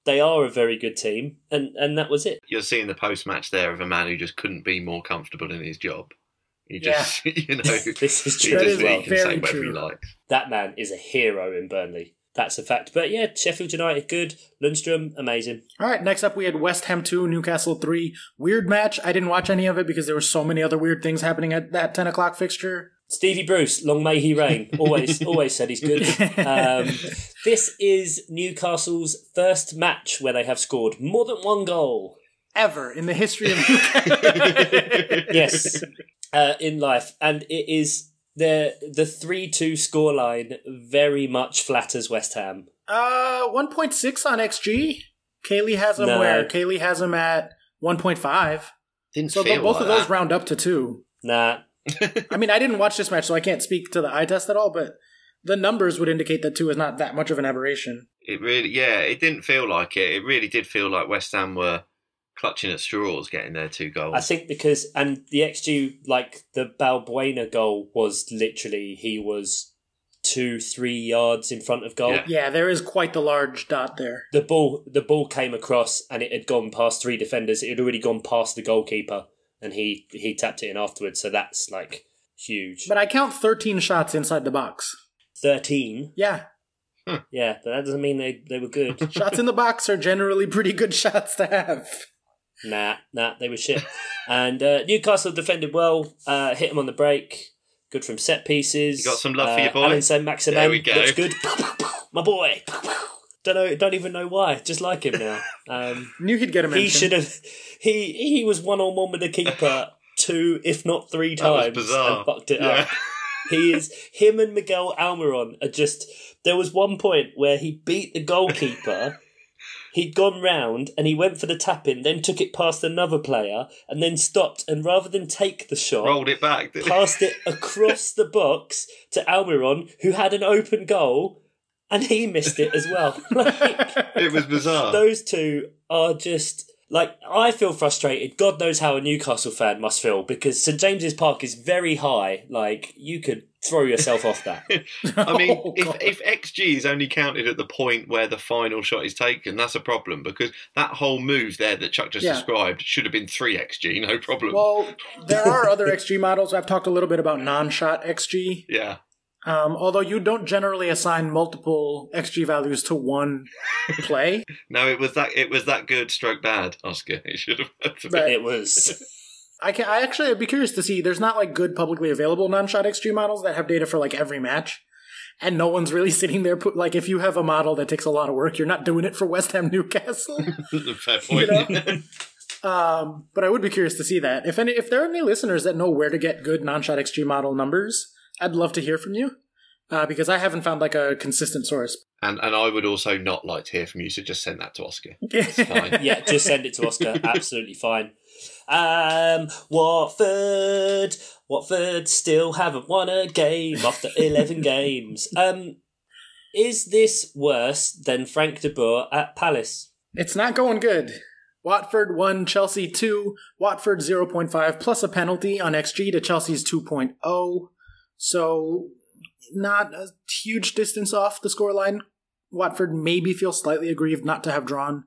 They are a very good team. And that was it. You're seeing the post-match there of a man who just couldn't be more comfortable in his job. He just, This is true That as is well. He can say very whatever true. he likes. That man is a hero in Burnley. That's a fact. But yeah, Sheffield United, good. Lundstrom, amazing. All right, next up we had West Ham 2, Newcastle 3. Weird match. I didn't watch any of it because there were so many other weird things happening at that 10 o'clock fixture. Stevie Bruce, long may he reign. Always said he's good. This is Newcastle's first match where they have scored more than 1 goal. Ever in the history of Newcastle. Yes, in life. And it is the 3-2 scoreline very much flatters West Ham. 1.6 on XG. Kaylee has him where? Kaylee has him at 1.5. Didn't so feel both like of those that. round up to 2. Nah. I mean, I didn't watch this match, so I can't speak to the eye test at all, but the numbers would indicate that 2 is not that much of an aberration. It really, it didn't feel like it. It really did feel like West Ham were clutching at straws getting their 2 goals. I think and the XG, like the Balbuena goal was literally, he was 2-3 yards in front of goal. Yeah, there is quite the large dot there. The ball came across and it had gone past 3 defenders. It had already gone past the goalkeeper. and he tapped it in afterwards. So that's like huge. But I count 13 shots inside the box. 13. Yeah. Yeah, but that doesn't mean they were good. Shots in the box are generally pretty good shots to have. Nah, they were shit. And Newcastle defended well, hit him on the break. Good from set pieces. You got some love for your boy? Alan Saint-Maximin There we go. looks good. My boy. Don't even know why. Just like him now. Knew he'd get a mention. He should have. He was 1-on-1 with the keeper 2, if not 3 times, bizarre. and fucked it up. Him and Miguel Almiron are just. There was one point where he beat the goalkeeper. He'd gone round and he went for the tap-in, then took it past another player and then stopped, and rather than take the shot, rolled it back, passed it across the box to Almiron, who had an open goal, and he missed it as well. It was bizarre. Those two are just... Like, I feel frustrated. God knows how a Newcastle fan must feel, because St James's Park is very high. Like, you could throw yourself off that. I mean, if XG is only counted at the point where the final shot is taken, that's a problem, because that whole move there that Chuck just described should have been 3 XG, no problem. Well, there are other XG models. I've talked a little bit about non-shot XG. Yeah. Although you don't generally assign multiple XG values to one play. No, it was that good stroke bad, Oscar. It should have. But it was. I'd be curious to see. There's not like good publicly available non-shot XG models that have data for like every match, and no one's really sitting there. Like if you have a model that takes a lot of work, you're not doing it for West Ham Newcastle. Fair point. You know? But I would be curious to see that. If there are any listeners that know where to get good non-shot XG model numbers, I'd love to hear from you, because I haven't found like a consistent source. And I would also not like to hear from you, so just send that to Oscar. It's fine. Yeah, just send it to Oscar. Absolutely fine. Watford still haven't won a game after 11 games. Is this worse than Frank de Boer at Palace? It's not going good. Watford 1, Chelsea 2, Watford 0.5 plus a penalty on XG to Chelsea's 2.0. So, not a huge distance off the scoreline. Watford maybe feels slightly aggrieved not to have drawn,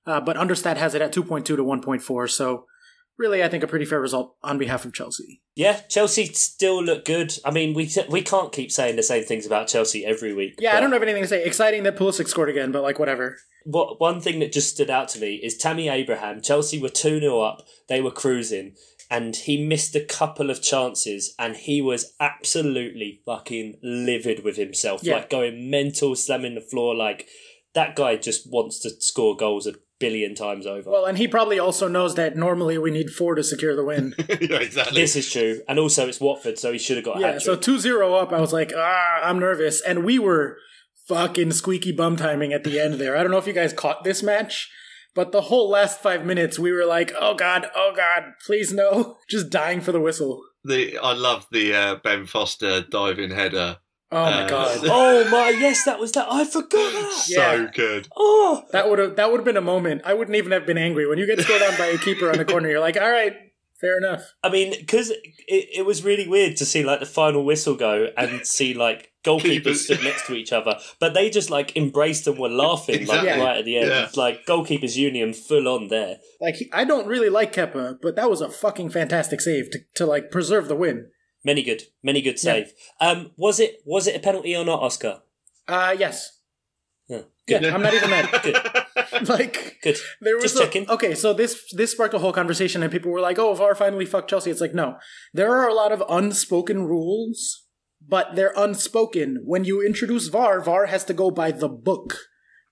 but Understat has it at 2.2 to 1.4, so really I think a pretty fair result on behalf of Chelsea. Yeah, Chelsea still look good. I mean, we can't keep saying the same things about Chelsea every week. Yeah, I don't have anything to say. Exciting that Pulisic scored again, but like whatever. One thing that just stood out to me is Tammy Abraham. Chelsea were 2-0 up, they were cruising, and he missed a couple of chances, and he was absolutely fucking livid with himself, like going mental, slamming the floor. Like, that guy just wants to score goals a billion times over. Well, and he probably also knows that normally we need 4 to secure the win. Yeah, exactly. This is true, and also it's Watford, so he should have got a hat-trick. So 2-0 up, I was like, I'm nervous, and we were fucking squeaky bum timing at the end there. I don't know if you guys caught this match, but the whole last 5 minutes, we were like, oh God, please no. Just dying for the whistle. I love the Ben Foster diving header. Oh my God. Oh my, yes, that was that. I forgot that. So good. Oh, that would have been a moment. I wouldn't even have been angry. When you get scored on by a keeper on the corner, you're like, all right, fair enough. I mean, because it was really weird to see like the final whistle go and see like goalkeepers stood next to each other, but they just like embraced and were laughing right at the end. Yeah. Like goalkeepers union full on there. Like I don't really like Kepa, but that was a fucking fantastic save to like preserve the win. Many good save. Yeah. Was it a penalty or not, Oscar? Yes. Oh, good. Yeah, I'm not even mad. Good. Like, good. There was just checking. Okay, so this sparked a whole conversation, and people were like, "Oh, VAR finally fucked Chelsea." It's like, no, there are a lot of unspoken rules, but they're unspoken. When you introduce VAR, VAR has to go by the book,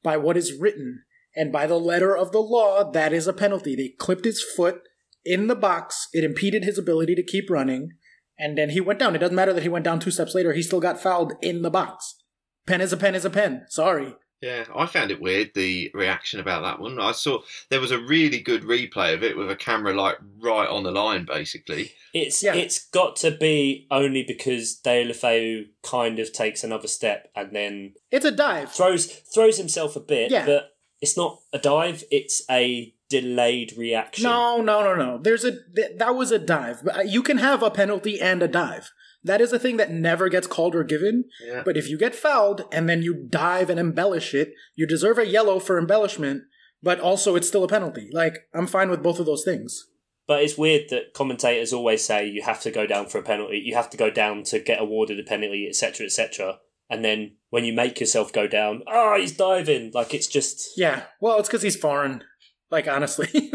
by what is written, and by the letter of the law. That is a penalty. They clipped his foot in the box. It impeded his ability to keep running. And then he went down. It doesn't matter that he went down 2 steps later. He still got fouled in the box. Pen is a pen is a pen. Sorry. Yeah, I found it weird, the reaction about that one. I saw there was a really good replay of it with a camera like right on the line, basically. It's got to be only because Deulofeu kind of takes another step and then... It's a dive. Throws himself a bit, but it's not a dive, it's a delayed reaction. No. That was a dive. But you can have a penalty and a dive. That is a thing that never gets called or given. Yeah. But if you get fouled and then you dive and embellish it, you deserve a yellow for embellishment, but also it's still a penalty. Like, I'm fine with both of those things. But it's weird that commentators always say you have to go down for a penalty, you have to go down to get awarded a penalty, etc., etc. And then when you make yourself go down, he's diving. Like, it's just... Yeah, well, it's because he's foreign. Like, honestly.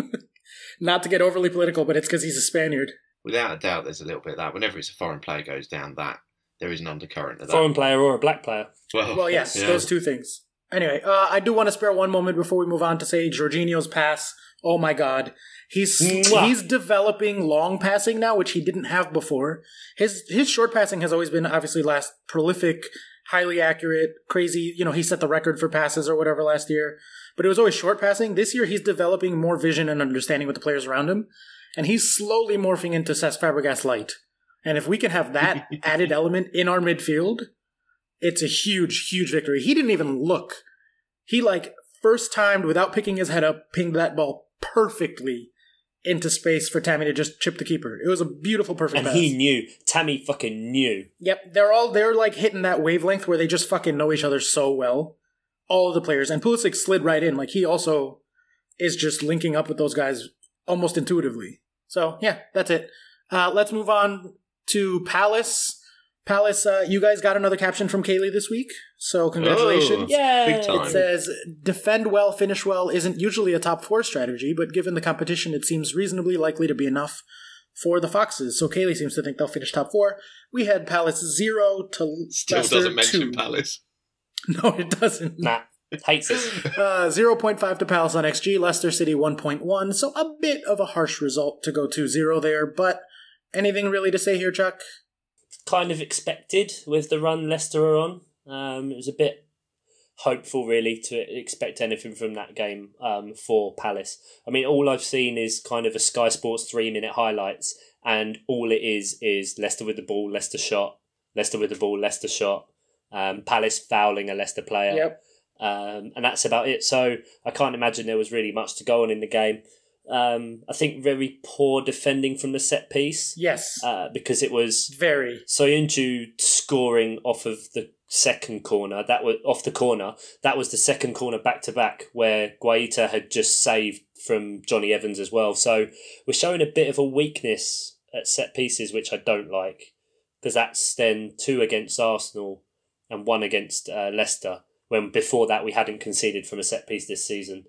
Not to get overly political, but it's because he's a Spaniard. Without a doubt, there's a little bit of that. Whenever it's a foreign player goes down, that there is an undercurrent of that. Foreign player or a black player. Well, yes, those two things. Anyway, I do want to spare one moment before we move on to say Jorginho's pass. Oh my God. He's developing long passing now, which he didn't have before. His short passing has always been obviously prolific, highly accurate, crazy. You know, he set the record for passes or whatever last year. But it was always short passing. This year he's developing more vision and understanding with the players around him. And he's slowly morphing into Cesc Fabregas light. And if we can have that added element in our midfield, it's a huge, huge victory. He didn't even look. He, first timed without picking his head up, pinged that ball perfectly into space for Tammy to just chip the keeper. It was a beautiful, perfect pass. And he knew. Tammy fucking knew. Yep. They're hitting that wavelength where they just fucking know each other so well. All of the players. And Pulisic slid right in. He also is just linking up with those guys almost intuitively. So, yeah, that's it. Let's move on to Palace. Palace, you guys got another caption from Kaylee this week, so congratulations. Yay! Big time. It says, defend well, finish well isn't usually a top 4 strategy, but given the competition, it seems reasonably likely to be enough for the Foxes. So Kaylee seems to think they'll finish top 4. We had Palace 0 to Still Leicester doesn't mention 2. Palace. No, it doesn't. Nah, hates us. 0.5 to Palace on XG, Leicester City 1.1, so a bit of a harsh result to go 2-0 there, but anything really to say here, Chuck? Kind of expected with the run Leicester are on. It was a bit hopeful, really, to expect anything from that game for Palace. I mean, all I've seen is kind of a Sky Sports 3-minute highlights, and all it is Leicester with the ball, Leicester shot, Leicester with the ball, Leicester shot, Palace fouling a Leicester player. Yep. And that's about it. So I can't imagine there was really much to go on in the game. I think very poor defending from the set piece. Yes. Because it was very. Soyuncu scoring off of the second corner. That was off the corner. That was the second corner back to back where Guaita had just saved from Johnny Evans as well. So we're showing a bit of a weakness at set pieces, which I don't like, because that's then 2 against Arsenal and 1 against Leicester, when before that we hadn't conceded from a set piece this season.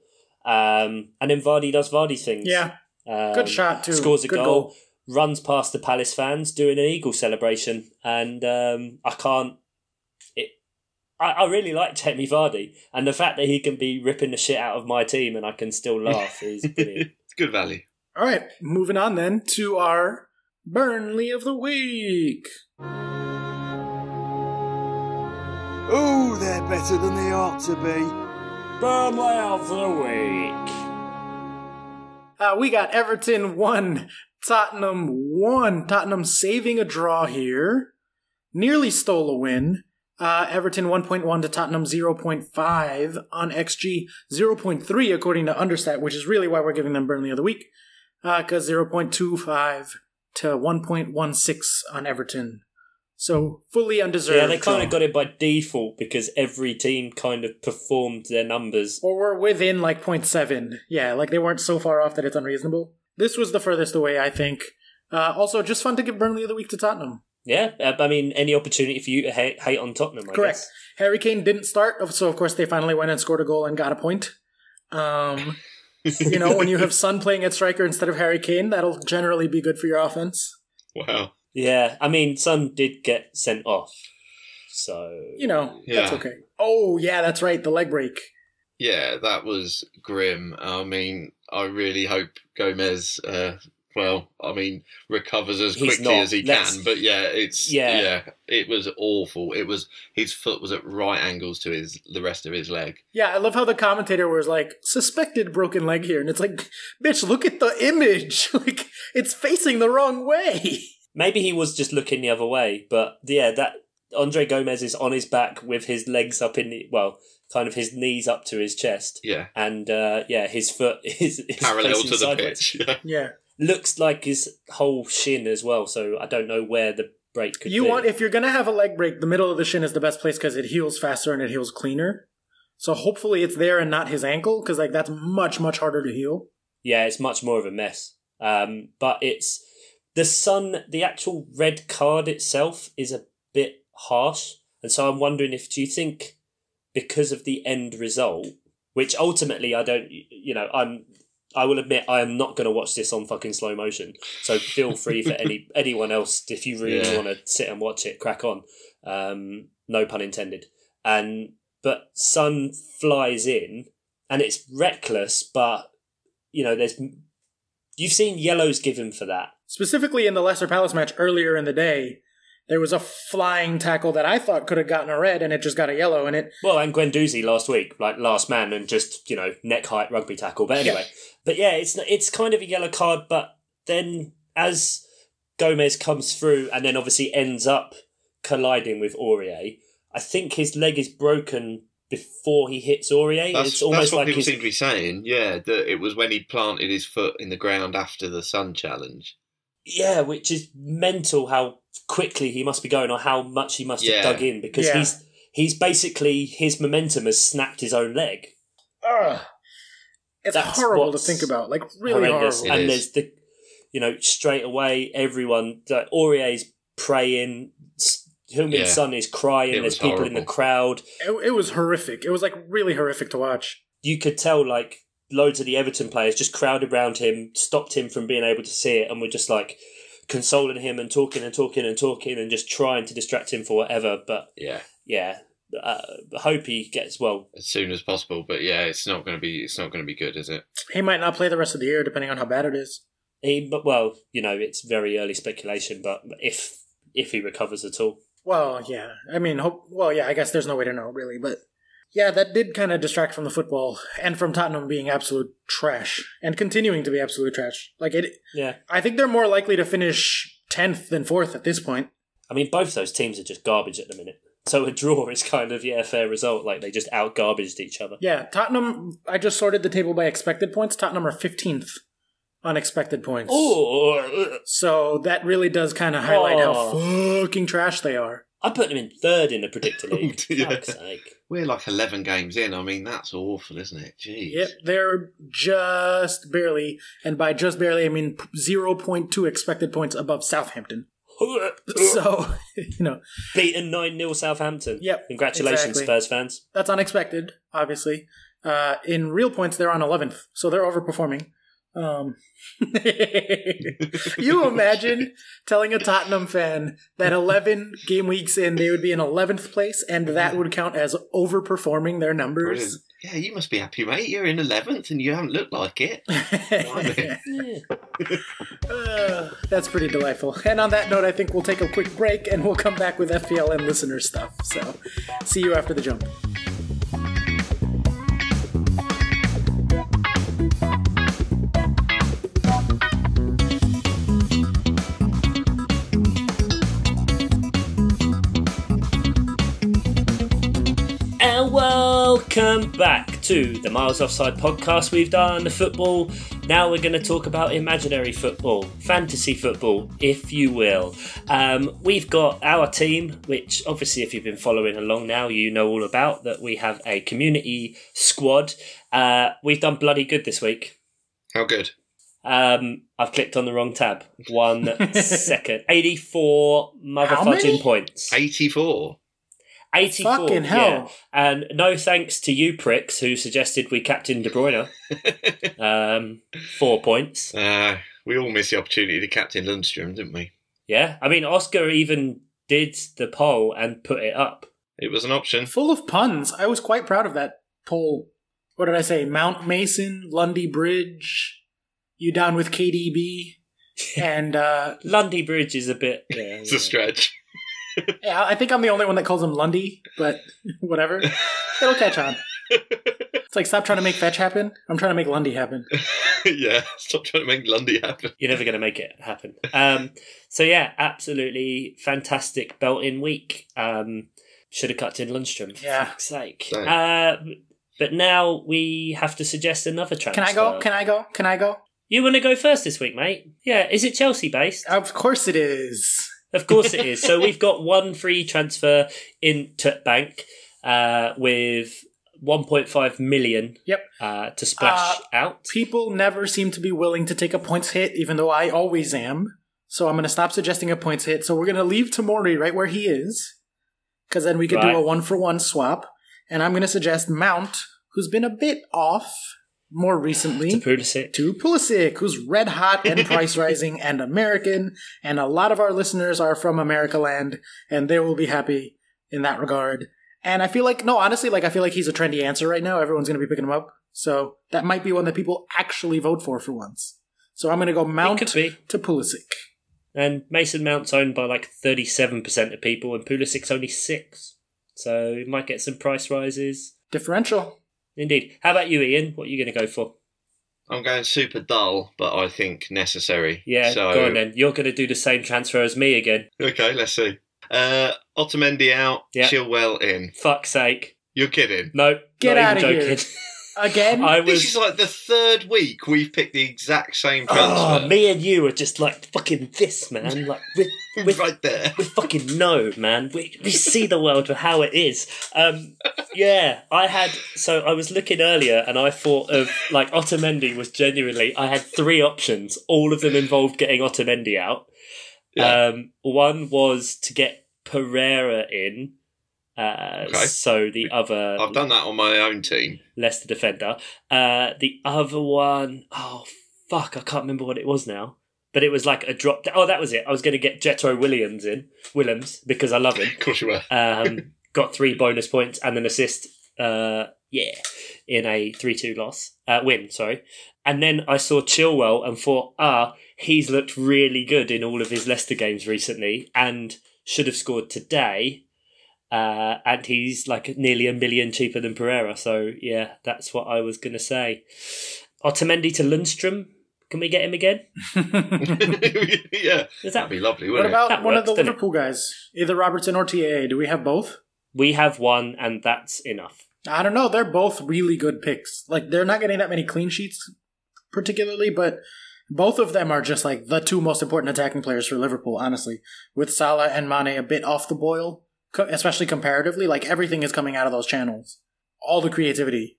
And then Vardy does Vardy things. Yeah. Good shot too. Scores a Good goal, runs past the Palace fans doing an eagle celebration. And I really like Jamie Vardy. And the fact that he can be ripping the shit out of my team and I can still laugh is brilliant. It's good value. All right, moving on then to our Burnley of the Week. Oh, they're better than they ought to be. Burnley of the Week. We got Everton 1, Tottenham 1. Tottenham saving a draw here. Nearly stole a win. Everton 1.1 to Tottenham 0.5 on XG. 0.3 according to Understat, which is really why we're giving them Burnley of the Week. Because 0.25 to 1.16 on Everton. So, fully undeserved. Yeah, they kind of got it by default because every team kind of performed their numbers. Or were within 0.7. Yeah, they weren't so far off that it's unreasonable. This was the furthest away, I think. Also, just fun to give Burnley of the Week to Tottenham. Yeah, I mean, any opportunity for you to hate on Tottenham, I Correct. guess. Harry Kane didn't start, so of course they finally went and scored a goal and got a point. When you have Son playing at striker instead of Harry Kane, that'll generally be good for your offense. Wow. Yeah, I mean, Son did get sent off, so... That's okay. Oh, yeah, that's right, the leg break. Yeah, that was grim. I mean, I really hope Gomez, recovers as quickly as he can. But it was awful. It was, his foot was at right angles to the rest of his leg. Yeah, I love how the commentator was suspected broken leg here. And it's bitch, look at the image. It's facing the wrong way. Maybe he was just looking the other way, but that Andre Gomez is on his back with his legs up kind of his knees up to his chest. Yeah. And his foot is parallel to the sideways. pitch. Yeah. Looks like his whole shin as well, so I don't know where the break could be. If you're going to have a leg break, the middle of the shin is the best place because it heals faster and it heals cleaner. So hopefully it's there and not his ankle, because that's much, much harder to heal. Yeah, it's much more of a mess. But it's the actual red card itself is a bit harsh. And so I'm wondering do you think because of the end result, which ultimately I will admit I am not going to watch this on fucking slow motion. So feel free for anyone else, if you really want to sit and watch it, crack on. No pun intended. But Son flies in and it's reckless, but you've seen yellows given for that. Specifically in the Leicester Palace match earlier in the day, there was a flying tackle that I thought could have gotten a red, and it just got a yellow in it. Well, and Guendouzi last week, like last man, and just, neck height rugby tackle. But anyway, it's kind of a yellow card, but then as Gomez comes through and then obviously ends up colliding with Aurier, I think his leg is broken before he hits Aurier. That's what people seem to be saying, that it was when he planted his foot in the ground after the Sun challenge. Yeah, which is mental how quickly he must be going or how much he must have dug in, because he's basically, his momentum has snapped his own leg. It's horrible to think about, like really horrendous. Horrible. And there's straight away everyone, Aurier's praying, Heung-min Son is crying, there's people horrible in the crowd. It was horrific. It was like really horrific to watch. You could tell like loads of the Everton players just crowded around him, stopped him from being able to see it, and were just like consoling him and talking and just trying to distract him for whatever. But hope he gets well as soon as possible. But it's not going to be good, is it? He might not play the rest of the year, depending on how bad it is. It's very early speculation, but if he recovers at all. Well, yeah. I mean, I guess there's no way to know, really, but yeah, that did kind of distract from the football and from Tottenham being absolute trash and continuing to be absolute trash. I think they're more likely to finish 10th than 4th at this point. I mean, both those teams are just garbage at the minute. So a draw is kind of, a fair result. Like, they just out-garbaged each other. Yeah, Tottenham, I just sorted the table by expected points. Tottenham are 15th on expected points. Oh. So that really does kind of highlight how fucking trash they are. I put them in 3rd in the predictor league. Fuck's sake. We're like 11 games in. I mean, that's awful, isn't it? Jeez. Yep, they're just barely, and by just barely, I mean 0.2 expected points above Southampton. So, beaten 9-0 Southampton. Yep. Congratulations, exactly. Spurs fans. That's unexpected, obviously. In real points, they're on 11th, so they're overperforming. You imagine telling a Tottenham fan that 11 game weeks in they would be in 11th place and that would count as overperforming their numbers? Brilliant. Yeah, you must be happy, mate. You're in 11th and you haven't looked like it. That's pretty delightful. And on that note, I think we'll take a quick break and we'll come back with FPL and listener stuff. So, see you after the jump. Welcome back to the Miles Offside podcast. We've done the football. Now we're going to talk about imaginary football, fantasy football, if you will. We've got our team, which obviously if you've been following along now, you know all about, that we have a community squad. We've done bloody good this week. How good? I've clicked on the wrong tab. 1 second. 84 motherfucking points. 84? 84. Fucking hell. Yeah. And no thanks to you pricks who suggested we captain De Bruyne. 4 points. We all missed the opportunity to captain Lundstrom, didn't we? Yeah. I mean, Oscar even did the poll and put it up. It was an option. Full of puns. I was quite proud of that poll. What did I say? Mount Mason, Lundy Bridge, you down with KDB, and... Lundy Bridge is a bit... Yeah, it's a stretch. Yeah, I think I'm the only one that calls him Lundy, but whatever. It'll catch on. It's like, stop trying to make fetch happen. I'm trying to make Lundy happen. Yeah, stop trying to make Lundy happen. You're never going to make it happen. So yeah, absolutely fantastic belt-in week. Should have cut in Lundstrom, for fuck's sake. But now we have to suggest another transfer. Can I go? You want to go first this week, mate? Yeah, is it Chelsea-based? Of course it is. Of course it is. So we've got one free transfer into bank with 1.5 million Yep. to splash out. People never seem to be willing to take a points hit, even though I always am. So I'm going to stop suggesting a points hit. So we're going to leave Tamori right where he is, because then we could do a 1-for-1 swap. And I'm going to suggest Mount, who's been a bit off more recently. To Pulisic, who's red hot and price rising and American. And a lot of our listeners are from America land, and they will be happy in that regard. And I feel like, honestly, I feel like he's a trendy answer right now. Everyone's going to be picking him up. So that might be one that people actually vote for once. So I'm going to go Mount to Pulisic. And Mason Mount's owned by 37% of people, and Pulisic's only 6%. So we might get some price rises. Differential. Indeed. How about you, Ian? What are you going to go for? I'm going super dull, but I think necessary. Yeah, go on then. You're going to do the same transfer as me again. Okay, let's see. Otamendi out, Chilwell in. Fuck's sake. You're kidding? No, get out of joking. here. Again? This is the third week we've picked the exact same transfer. Oh, me and you are just fucking this, man. We're right there. We fucking know, man. We see the world for how it is. I was looking earlier and I thought of Otamendi was genuinely, I had 3 options. All of them involved getting Otamendi out. Yeah. One was to get Pereira in. Okay. So the other... I've done that on my own team. Leicester defender. The other one... Oh, fuck, I can't remember what it was now. But it was a drop... Oh, that was it. I was going to get Jetro Willems, because I love him. Of course you were. Got 3 bonus points and an assist, in a 3-2 win, sorry. And then I saw Chilwell and thought, he's looked really good in all of his Leicester games recently and should have scored today. And he's nearly $1 million cheaper than Pereira. So, yeah, that's what I was going to say. Otamendi to Lundstrom. Can we get him again? Yeah. That'd be lovely, wouldn't it? What about one of the Liverpool guys? Either Robertson or TAA. Do we have both? We have one, and that's enough. I don't know. They're both really good picks. They're not getting that many clean sheets, particularly, but both of them are just, the 2 most important attacking players for Liverpool, honestly. With Salah and Mane a bit off the boil. Especially comparatively, everything is coming out of those channels. All the creativity.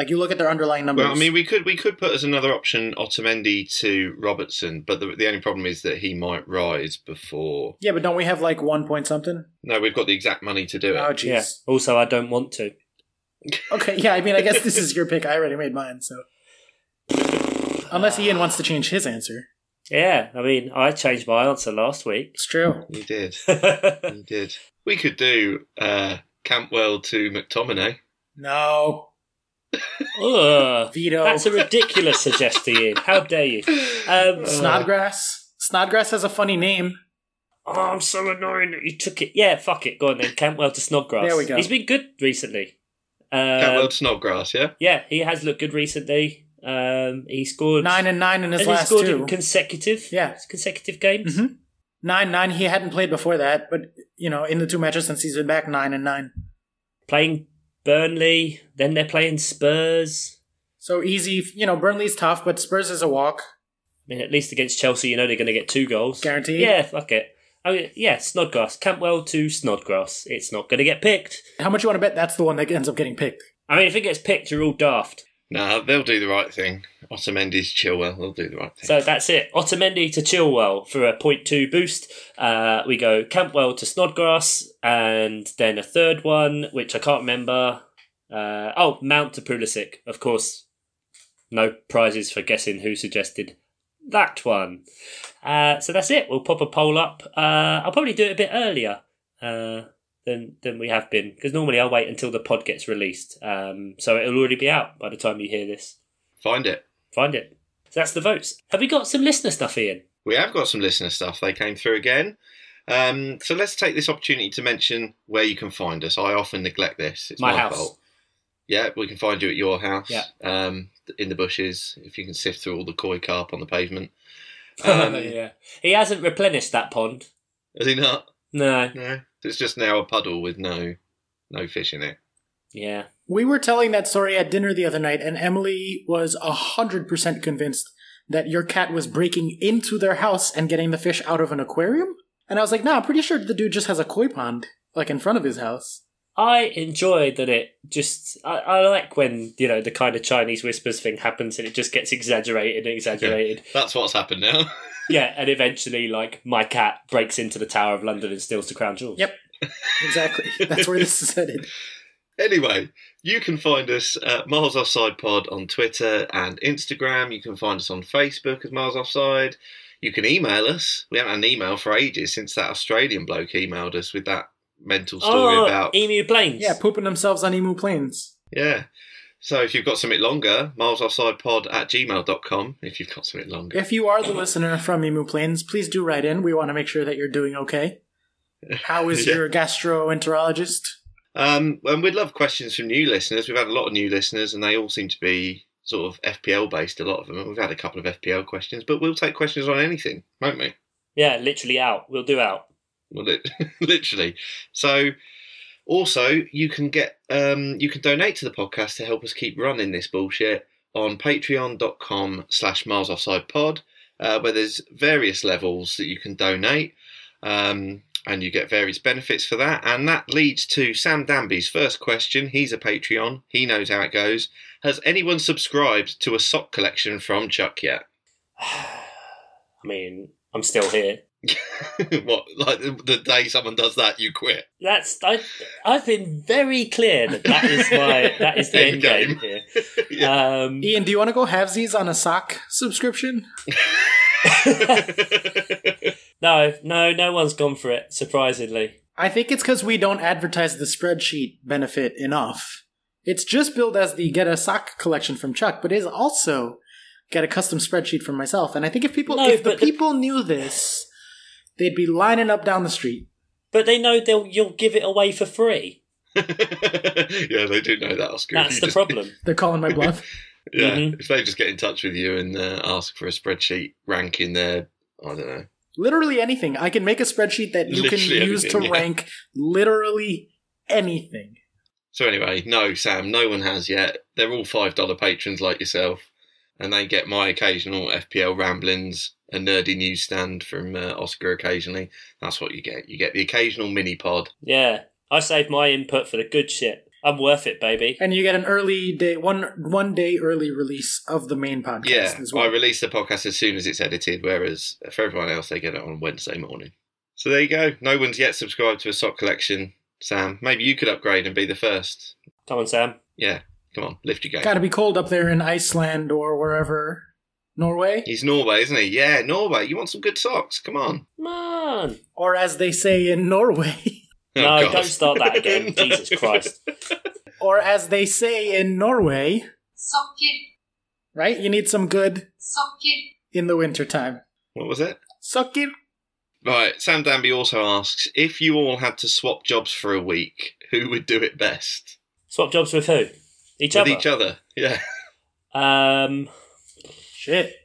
You look at their underlying numbers. Well, I mean, we could put as another option Otamendi to Robertson, but the only problem is that he might rise before. Yeah, but don't we have 1 point something? No, we've got the exact money to do it. Oh, jeez. Yeah. Also, I don't want to. Okay, yeah, I mean, I guess this is your pick. I already made mine, so. Unless Ian wants to change his answer. Yeah, I mean, I changed my answer last week. It's true. You did. You did. We could do Campbell to McTominay. No. Veto. That's a ridiculous suggestion, Ian. How dare you? Snodgrass. Snodgrass has a funny name. Oh, I'm so annoying that you took it. Yeah, fuck it. Go on then. Campbell to Snodgrass. There we go. He's been good recently. Campbell to Snodgrass, yeah? Yeah, he has looked good recently. He scored 9 and 9 in his last 2. He scored in consecutive games. Mm-hmm. 9-9. He hadn't played before that, but in the 2 matches since he's been back, 9 and 9. Playing Burnley, then they're playing Spurs. So easy. Burnley's tough, but Spurs is a walk. I mean, at least against Chelsea, they're going to get 2 goals. Guaranteed. Yeah, fuck it. Snodgrass. Campbell to Snodgrass. It's not going to get picked. How much you want to bet that's the one that ends up getting picked? I mean, if it gets picked, you're all daft. No, they'll do the right thing. Otamendi's Chilwell. They'll do the right thing. So that's it. Otamendi to Chilwell for a 0.2 boost. We go Campbell to Snodgrass, and then a third one, which I can't remember. Mount to Pulisic. Of course, no prizes for guessing who suggested that one. So that's it. We'll pop a poll up. I'll probably do it a bit earlier than we have been, because normally I'll wait until the pod gets released. So it'll already be out by the time you hear this. Find it. So that's the votes. Have we got some listener stuff, Ian? We have got some listener stuff. They came through again. So let's take this opportunity to mention where you can find us. I often neglect this. It's my house. Fault. Yeah, we can find you at your house. Yeah. In the bushes, if you can sift through all the koi carp on the pavement. Yeah. He hasn't replenished that pond. Has he not? No. It's just now a puddle with no fish in it. Yeah. We were telling that story at dinner the other night, and Emily was 100% convinced that your cat was breaking into their house and getting the fish out of an aquarium. And I was like, nah, I'm pretty sure the dude just has a koi pond, in front of his house. I enjoy that it just... I like when, the kind of Chinese whispers thing happens and it just gets exaggerated and exaggerated. Yeah, that's what's happened now. Yeah, and eventually, my cat breaks into the Tower of London and steals the crown jewels. Yep, exactly. That's where this is headed. Anyway, you can find us at Miles Offside Pod on Twitter and Instagram. You can find us on Facebook as Miles Offside. You can email us. We haven't had an email for ages since that Australian bloke emailed us with that mental story about... emu planes. Yeah, pooping themselves on emu planes. Yeah. So if you've got something longer, milesoffsidepod@gmail.com if you've got something longer. If you are the listener from emu planes, please do write in. We want to make sure that you're doing okay. How is your gastroenterologist? And we'd love questions from new listeners. We've had a lot of new listeners, and they all seem to be sort of FPL based, a lot of them. And we've had a couple of FPL questions, but we'll take questions on anything, won't we? Yeah, literally out. We'll do out. Well, literally. So, also, you can donate to the podcast to help us keep running this bullshit on patreon.com/milesoffsidepod, where there's various levels that you can donate. And you get various benefits for that. And that leads to Sam Danby's first question. He's a Patreon. He knows how it goes. Has anyone subscribed to a sock collection from Chuck yet? I mean, I'm still here. What? Like the day someone does that, you quit? I've been very clear that is the end game here. Yeah. Ian, do you want to go halvesies on a sock subscription? No one's gone for it, surprisingly. I think it's because we don't advertise the spreadsheet benefit enough. It's just billed as the get a sock collection from Chuck, but it is also get a custom spreadsheet from myself. And I think if the people knew this, they'd be lining up down the street. But they know you'll give it away for free. Yeah, they do know that, Oscar. That's the problem. They're calling my bluff. Yeah, if they just get in touch with you and ask for a spreadsheet ranking their, I don't know. Literally anything. I can make a spreadsheet that you can use to rank literally anything. So anyway, no, Sam, no one has yet. They're all $5 patrons like yourself, and they get my occasional FPL ramblings, a nerdy newsstand from Oscar occasionally. That's what you get. You get the occasional mini pod. Yeah, I saved my input for the good shit. I'm worth it, baby. And you get an early day, one day early release of the main podcast as well. I release the podcast as soon as it's edited, whereas for everyone else, they get it on Wednesday morning. So there you go. No one's yet subscribed to a sock collection, Sam. Maybe you could upgrade and be the first. Come on, Sam. Yeah, come on, lift your game. Gotta be cold up there in Iceland or wherever. Norway? He's Norway, isn't he? Yeah, Norway. You want some good socks? Come on. Come on. Or as they say in Norway... No, God. Don't start that again. Jesus Christ. Or as they say in Norway... Sokker. Right? You need some good... Sokker. In the wintertime. What was it? Sokker. Right, Sam Danby also asks, if you all had to swap jobs for a week, who would do it best? Swap jobs with who? Each other? With each other, yeah. Shit.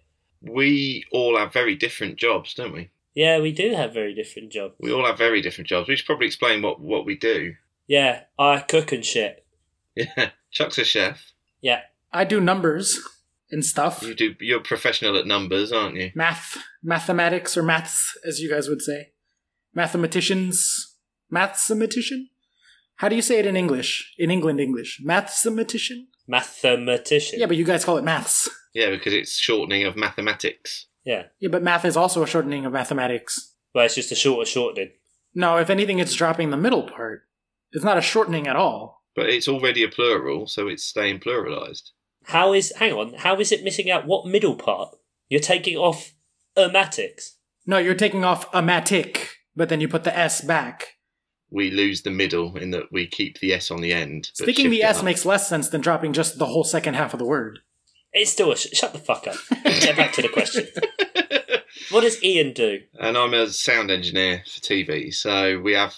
We all have very different jobs, don't we? Yeah, we do have very different jobs. We all have very different jobs. We should probably explain what we do. Yeah, I cook and shit. Yeah, Chuck's a chef. Yeah. I do numbers and stuff. You're professional at numbers, aren't you? Mathematics, or maths, as you guys would say. Mathematicians. Mathematician? How do you say it in English? In England English. Mathematician? Mathematician. Yeah, but you guys call it maths. Yeah, because it's shortening of mathematics. Yeah. Yeah, but math is also a shortening of mathematics. Well, it's just a shortening. No, if anything, it's dropping the middle part. It's not a shortening at all. But it's already a plural, so it's staying pluralised. How is it missing out what middle part? You're taking off amatics. No, you're taking off amatic, but then you put the S back. We lose the middle in that we keep the S on the end. Sticking the S makes less sense than dropping just the whole second half of the word. It's still shut the fuck up. Get back to the question. What does Ian do? And I'm a sound engineer for TV, so we have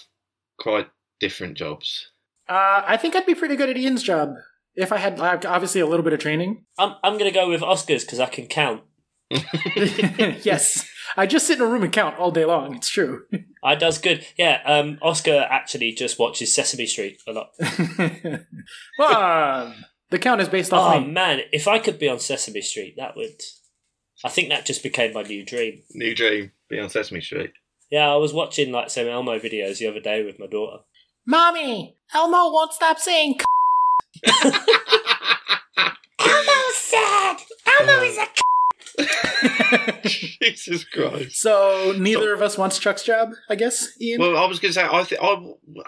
quite different jobs. I think I'd be pretty good at Ian's job if I had obviously a little bit of training. I'm going to go with Oscar's because I can count. Yes, I just sit in a room and count all day long. It's true. I does good. Yeah, Oscar actually just watches Sesame Street a lot. Well, the count is based off. Oh man, if I could be on Sesame Street, that would. I think that just became my new dream. New dream, be on Sesame Street. Yeah, I was watching like some Elmo videos the other day with my daughter. Mommy, Elmo won't stop saying Elmo's sad. Elmo is a Jesus Christ. So neither of us wants Chuck's job, I guess, Ian? Well, I was going to say,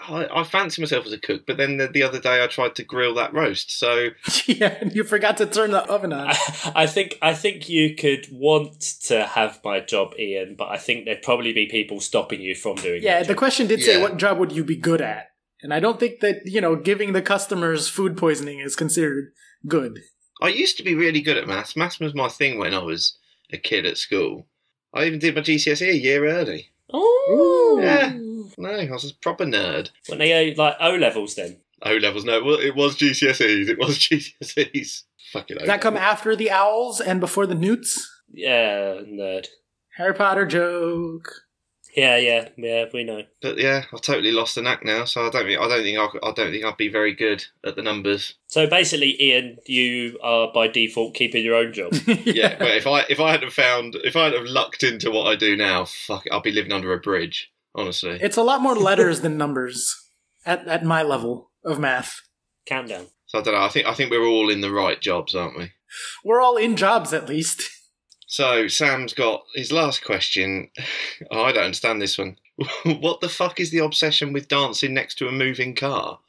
I fancy myself as a cook, but then the other day I tried to grill that roast, so... Yeah, you forgot to turn the oven on. I think you could want to have my job, Ian, but I think there'd probably be people stopping you from doing Yeah, that the job. question did say, what job would you be good at? And I don't think that, giving the customers food poisoning is considered good. I used to be really good at maths. Maths was my thing when I was a kid at school. I even did my GCSE a year early. Oh! Yeah. No, I was a proper nerd. When they like O-levels then? O-levels, no. Well, it was GCSEs. It was GCSEs. Fucking Does that come after the owls and before the newts? Yeah, nerd. Harry Potter joke. Yeah, we know. But yeah, I've totally lost the knack now, so I don't think I'd be very good at the numbers. So basically, Ian, you are by default keeping your own job. Yeah, but if I hadn't lucked into what I do now, fuck it, I'll be living under a bridge. Honestly, It's a lot more letters than numbers at my level of math. Countdown. so I don't know. I think we're all in the right jobs, aren't we? We're all in jobs, at least. So Sam's got his last question. Oh, I don't understand this one. What the fuck is the obsession with dancing next to a moving car?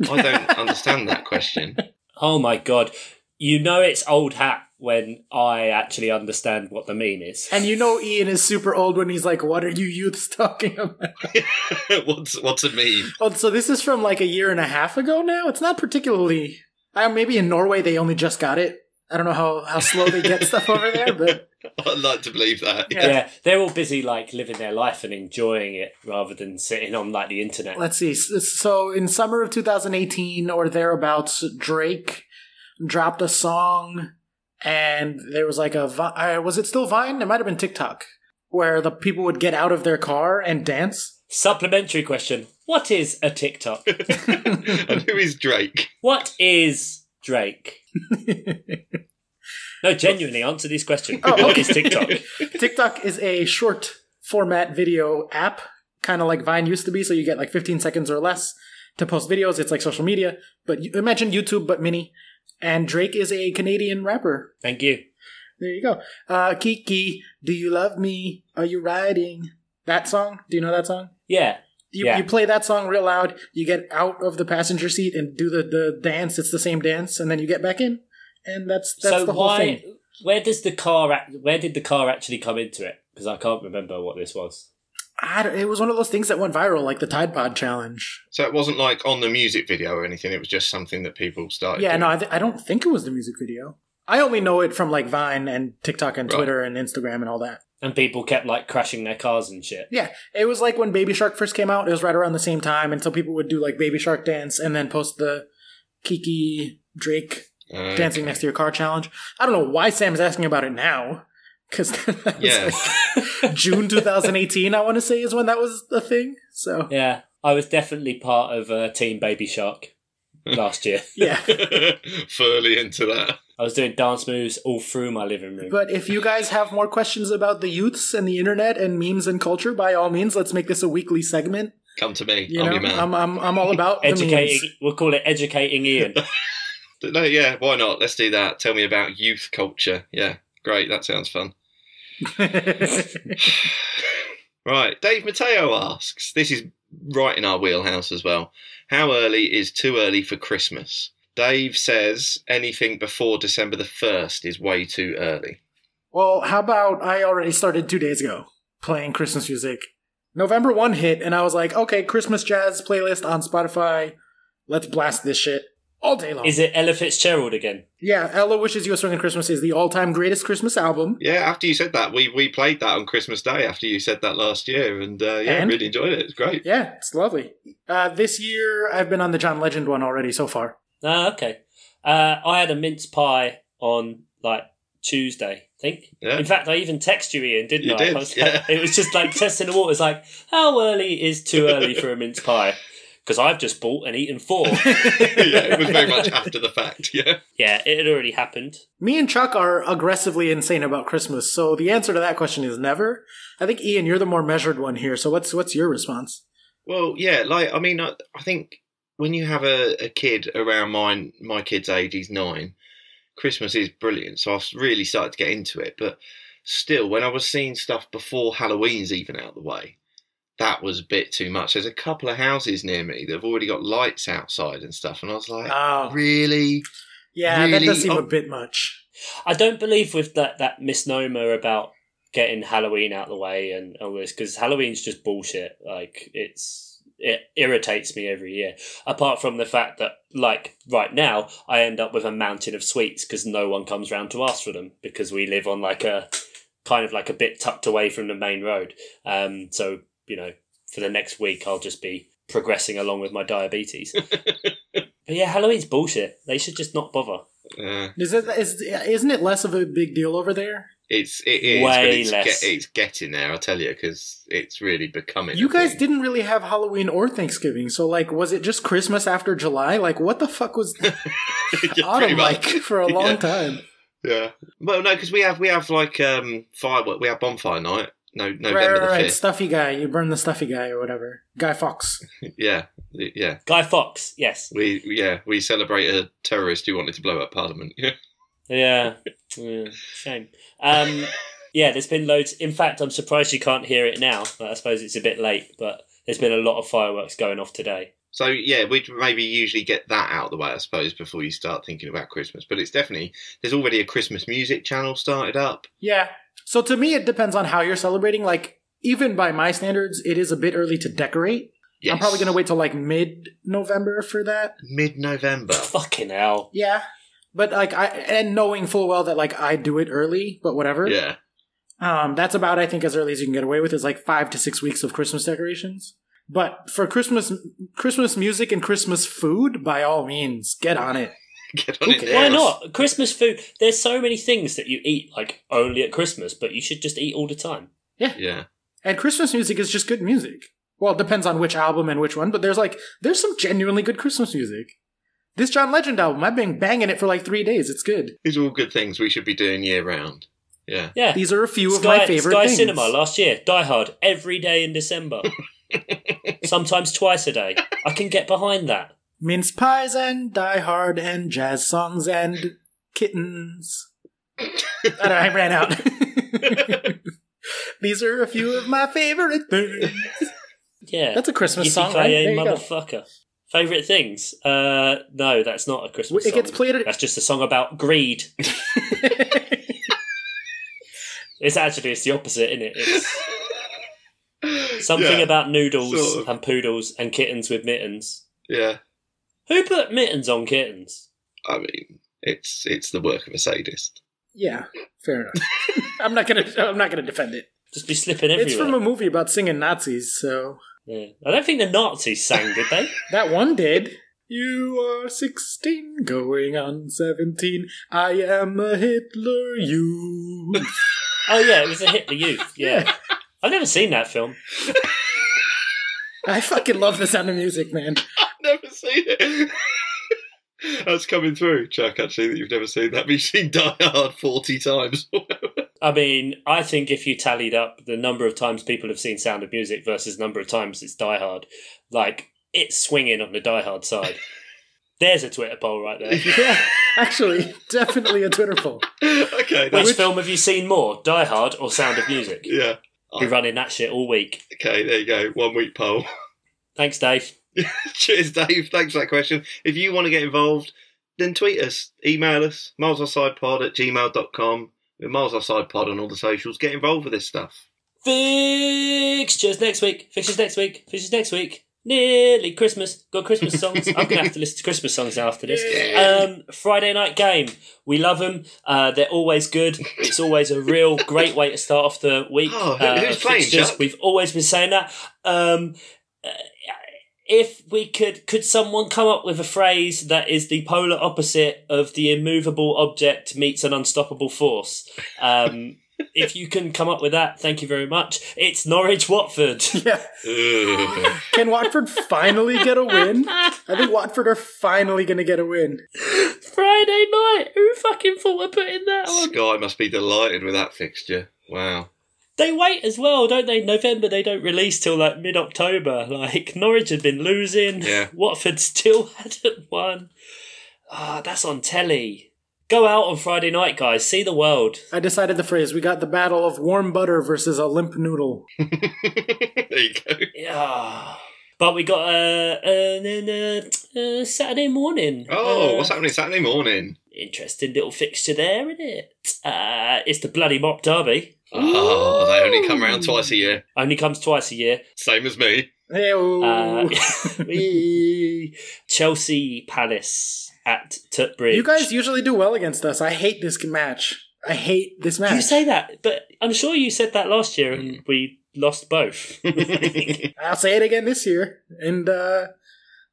I don't understand that question. Oh my god. You know it's old hat when I actually understand what the meme is. And Ian is super old when he's like, what are you youths talking about? What's a meme? Oh, so this is from like a year and a half ago now? It's not particularly... maybe in Norway they only just got it. I don't know how slow they get stuff over there, but... I'd like to believe that. Yeah, they're all busy like living their life and enjoying it rather than sitting on like the internet. Let's see. So in summer of 2018 or thereabouts, Drake dropped a song and there was like was it still Vine? It might have been TikTok, where the people would get out of their car and dance. Supplementary question. What is a TikTok? And who is Drake? What is Drake? No, genuinely, answer this question. Oh, What is TikTok? TikTok is a short format video app, kind of like Vine used to be, so you get like 15 seconds or less to post videos. It's like social media, but imagine YouTube, but mini. And Drake is a Canadian rapper. Thank you. There you go. Kiki, do you love me? Are you riding? That song? Do you know that song? Yeah. You play that song real loud, you get out of the passenger seat and do the dance. It's the same dance, and then you get back in. And that's so the whole thing. Where did the car actually come into it? Because I can't remember what this was. It was one of those things that went viral, like the Tide Pod challenge. So it wasn't like on the music video or anything. It was just something that people started. Yeah, doing. no, I don't think it was the music video. I only know it from like Vine and TikTok and Twitter and Instagram and all that. And people kept like crashing their cars and shit. Yeah, it was like when Baby Shark first came out. It was right around the same time, and so people would do like Baby Shark dance and then post the Kiki Drake dancing next to your car challenge. I don't know why Sam's asking about it now, because that was like June 2018, I want to say, is when that was a thing. So yeah, I was definitely part of Team Baby Shark last year. Yeah. Fully into that. I was doing dance moves all through my living room. But if you guys have more questions about the youths and the internet and memes and culture, by all means, let's make this a weekly segment. Come to me. You I'm know, your man. I'm all about the memes. We'll call it Educating Ian. No, yeah, why not? Let's do that. Tell me about youth culture. Yeah, great. That sounds fun. Right, Dave Mateo asks, this is right in our wheelhouse as well. How early is too early for Christmas? Dave says anything before December the 1st is way too early. Well, how about I already started 2 days ago playing Christmas music. November 1 hit, and I was like, okay, Christmas jazz playlist on Spotify. Let's blast this shit all day long. Is it Ella Fitzgerald again? Yeah, Ella Wishes You a Swingin' Christmas is the all-time greatest Christmas album. Yeah, after you said that, we played that on Christmas Day after you said that last year, and really enjoyed it. It's great. Yeah, it's lovely. This year, I've been on the John Legend one already so far. Okay. I had a mince pie on like Tuesday, I think. Yeah. In fact, I even texted you, Ian, didn't You I? did, I was yeah. like, it was just like testing the waters, like, how early is too early for a mince pie? Because I've just bought and eaten 4. Yeah, it was very much after the fact, yeah. Yeah, it had already happened. Me and Chuck are aggressively insane about Christmas, so the answer to that question is never. I think, Ian, you're the more measured one here, so what's your response? Well, yeah, like, I mean, I think when you have a kid around my kid's age, he's 9, Christmas is brilliant. So I've really started to get into it. But still, when I was seeing stuff before Halloween's even out of the way, that was a bit too much. There's a couple of houses near me that have already got lights outside and stuff. And I was like, really? Yeah, really? that does seem a bit much. I don't believe with that misnomer about getting Halloween out of the way and all this, because Halloween's just bullshit. Like, it irritates me every year. Apart from the fact that, like, right now, I end up with a mountain of sweets because no one comes round to ask for them because we live on like a kind of like a bit tucked away from the main road. So, you know, for the next week, I'll just be progressing along with my diabetes. But yeah, Halloween's bullshit. They should just not bother. Isn't it less of a big deal over there? It is way but less. It's getting there, I tell you, because it's really becoming. You guys didn't really have Halloween or Thanksgiving, so like, was it just Christmas after July? Like, what the fuck was Yeah, autumn like for a long time? Yeah, well, no, because we have like firework. We have bonfire night. No, November the 5th. Stuffy guy, you burn the stuffy guy or whatever. Guy Fawkes. Yeah. Guy Fawkes, yes. We celebrate a terrorist who wanted to blow up Parliament. Yeah. Shame. There's been loads. In fact, I'm surprised you can't hear it now. I suppose it's a bit late, but there's been a lot of fireworks going off today. So, yeah, we'd maybe usually get that out of the way, I suppose, before you start thinking about Christmas. But it's definitely, there's already a Christmas music channel started up. Yeah. So to me, it depends on how you're celebrating. Like, even by my standards, it is a bit early to decorate. Yes. I'm probably going to wait till like mid-November for that. Mid-November? Fucking hell. Yeah. But like, and knowing full well that like I do it early, but whatever. Yeah. That's about, I think, as early as you can get away with is like 5 to 6 weeks of Christmas decorations. But for Christmas music and Christmas food, by all means, get on it. Get on it now. Why not? Christmas food. There's so many things that you eat like only at Christmas, but you should just eat all the time. Yeah. Yeah. And Christmas music is just good music. Well, it depends on which album and which one, but there's some genuinely good Christmas music. This John Legend album, I've been banging it for like 3 days. It's good. These are all good things we should be doing year round. Yeah. Yeah. These are a few of my favorite things. Sky Cinema last year. Die Hard every day in December. Sometimes twice a day. I can get behind that. Mince pies and Die Hard and jazz songs and kittens. I ran out. These are a few of my favorite things. Yeah. That's a Christmas song, right? There you motherfucker. Go. Favourite things? No, that's not a Christmas song. It gets played at... That's just a song about greed. It's the opposite, isn't it? It's something about noodles sort of. And poodles and kittens with mittens. Yeah. Who put mittens on kittens? I mean, it's the work of a sadist. Yeah, fair enough. I'm not gonna defend it. Just be slipping everywhere. It's from a movie about singing Nazis, so... Yeah. I don't think the Nazis sang, did they? That one did. You are 16, going on 17. I am a Hitler youth. Oh yeah, it was a Hitler Youth. Yeah. I've never seen that film. I fucking love The Sound of Music, man. I've never seen it. That's coming through, Chuck, actually, that you've never seen that. You've seen Die Hard 40 times. I mean, I think if you tallied up the number of times people have seen Sound of Music versus the number of times it's Die Hard, like, it's swinging on the Die Hard side. There's a Twitter poll right there. Yeah, actually, definitely a Twitter poll. Okay. Which film have you seen more, Die Hard or Sound of Music? Yeah. Be running that shit all week. Okay, there you go. 1 week poll. Thanks, Dave. Cheers, Dave. Thanks for that question. If you want to get involved, then tweet us, email us, milesoffsidepod@gmail.com. We're Miles Offside Pod on all the socials. Get involved with this stuff. Fixtures next week. Fixtures next week. Fixtures next week. Nearly Christmas. Got Christmas songs. I'm going to have to listen to Christmas songs after this. Yeah. Friday night game. We love them. They're always good. It's always a real great way to start off the week. Oh, who's playing, Chuck? We've always been saying that. If we could someone come up with a phrase that is the polar opposite of the immovable object meets an unstoppable force? If you can come up with that, thank you very much. It's Norwich-Watford. Yeah. Can Watford finally get a win? I think Watford are finally going to get a win. Friday night. Who fucking thought of putting that on? Sky must be delighted with that fixture. Wow. They wait as well, don't they? November, they don't release till like mid-October. Like, Norwich had been losing. Yeah. Watford still hadn't won. That's on telly. Go out on Friday night, guys. See the world. I decided the phrase. We got the battle of warm butter versus a limp noodle. There you go. Yeah. But we got Saturday morning. What's happening Saturday morning? Interesting little fixture there, isn't it? It's the bloody Mop Derby. Oh, they only come round twice a year. Only comes twice a year. Same as me. Chelsea Palace at Tutbridge. You guys usually do well against us. I hate this match. You say that, but I'm sure you said that last year and we lost both. I'll say it again this year. And,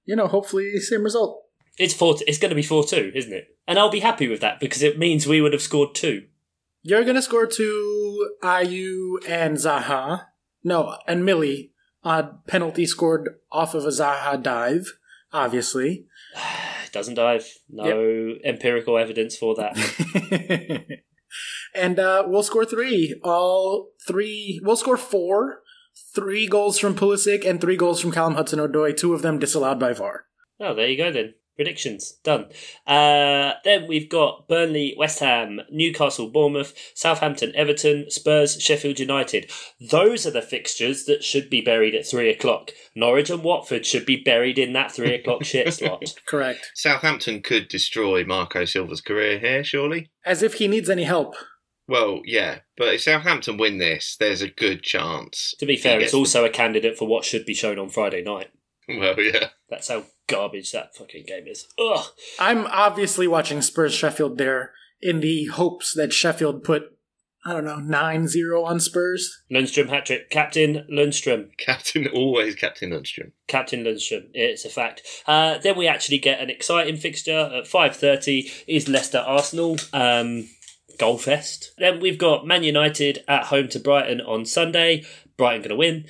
hopefully same result. It's going to be 4-2, isn't it? And I'll be happy with that because it means we would have scored 2. You're going to score 2, Ayew and Zaha. No, and Millie. Penalty scored off of a Zaha dive, obviously. Doesn't dive. No empirical evidence for that. And we'll score 3. We'll score 4. 3 goals from Pulisic and 3 goals from Callum Hudson-Odoi, 2 of them disallowed by VAR. Oh, there you go then. Predictions. Done. Then we've got Burnley, West Ham, Newcastle, Bournemouth, Southampton, Everton, Spurs, Sheffield United. Those are the fixtures that should be buried at 3 o'clock. Norwich and Watford should be buried in that 3 o'clock shit slot. Correct. Southampton could destroy Marco Silva's career here, surely? As if he needs any help. Well, yeah, but if Southampton win this, there's a good chance. To be fair, it's also a candidate for what should be shown on Friday night. Well, yeah. That's how garbage that fucking game is. Ugh. I'm obviously watching Spurs Sheffield there in the hopes that Sheffield put, 9-0 on Spurs. Lundstrom hat-trick. Captain Lundstrom. Always Captain Lundstrom. Captain Lundstrom. It's a fact. Then we actually get an exciting fixture at 5:30 is Leicester-Arsenal. Goalfest. Then we've got Man United at home to Brighton on Sunday. Brighton going to win.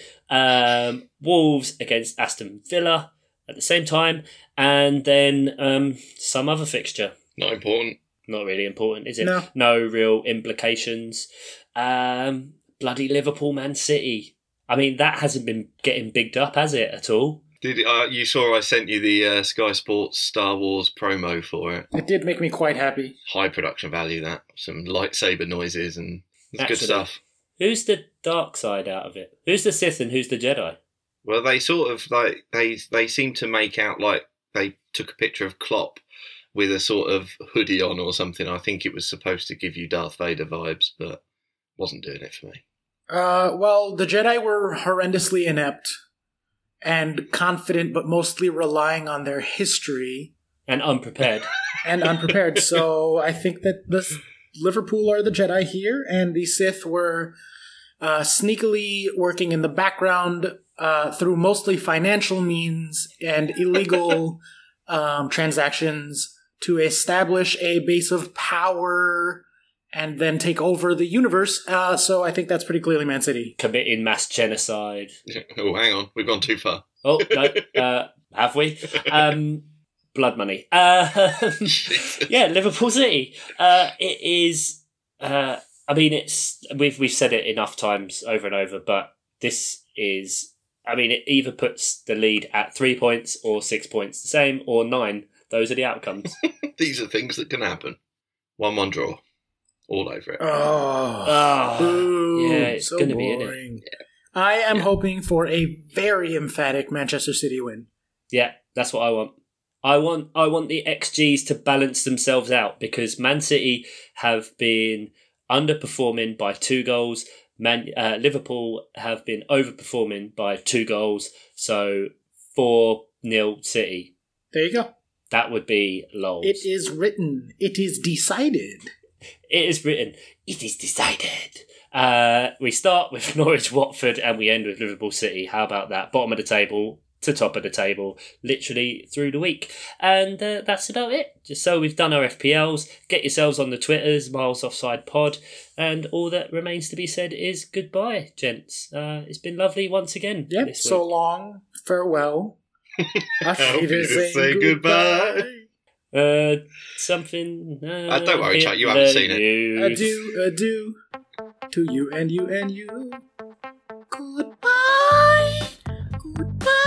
Wolves against Aston Villa at the same time. And then some other fixture. Not important. Not really important, is it? No. No real implications. Bloody Liverpool, Man City. I mean, that hasn't been getting bigged up, has it, at all? Did you saw I sent you the Sky Sports Star Wars promo for it? It did make me quite happy. High production value, that. Some lightsaber noises and it's good stuff. Who's the dark side out of it? Who's the Sith and who's the Jedi? Well, they sort of, they seem to make out like they took a picture of Klopp with a sort of hoodie on or something. I think it was supposed to give you Darth Vader vibes, but wasn't doing it for me. Well, the Jedi were horrendously inept and confident, but mostly relying on their history. And unprepared. So I think that the Liverpool are the Jedi here, and the Sith were sneakily working in the background through mostly financial means and illegal transactions to establish a base of power and then take over the universe. So I think that's pretty clearly Man City. Committing mass genocide. Oh, hang on. We've gone too far. Oh, no. Have we? Blood money. Yeah, Liverpool City. It is... we've said it enough times over and over, but this is... it either puts the lead at 3 points or 6 points the same, or 9. Those are the outcomes. These are things that can happen. 1-1 draw. All over it. Yeah, it's going to be in it. Yeah. I am hoping for a very emphatic Manchester City win. Yeah, that's what I want. I want the XGs to balance themselves out because Man City have been underperforming by 2 goals. Liverpool have been overperforming by 2 goals. So 4-0 City. There you go. That would be lols. It is written. It is decided. It is written. It is decided. We start with Norwich Watford and we end with Liverpool City. How about that? Bottom of the table to top of the table, literally through the week. And that's about it. Just so we've done our FPLs. Get yourselves on the Twitters, Miles Offside Pod. And all that remains to be said is goodbye, gents. It's been lovely once again. Yep, this so week. long. Farewell. I'll say goodbye. Something. Don't worry, chat. You haven't seen it. Adieu. To you and you and you. Goodbye. Goodbye.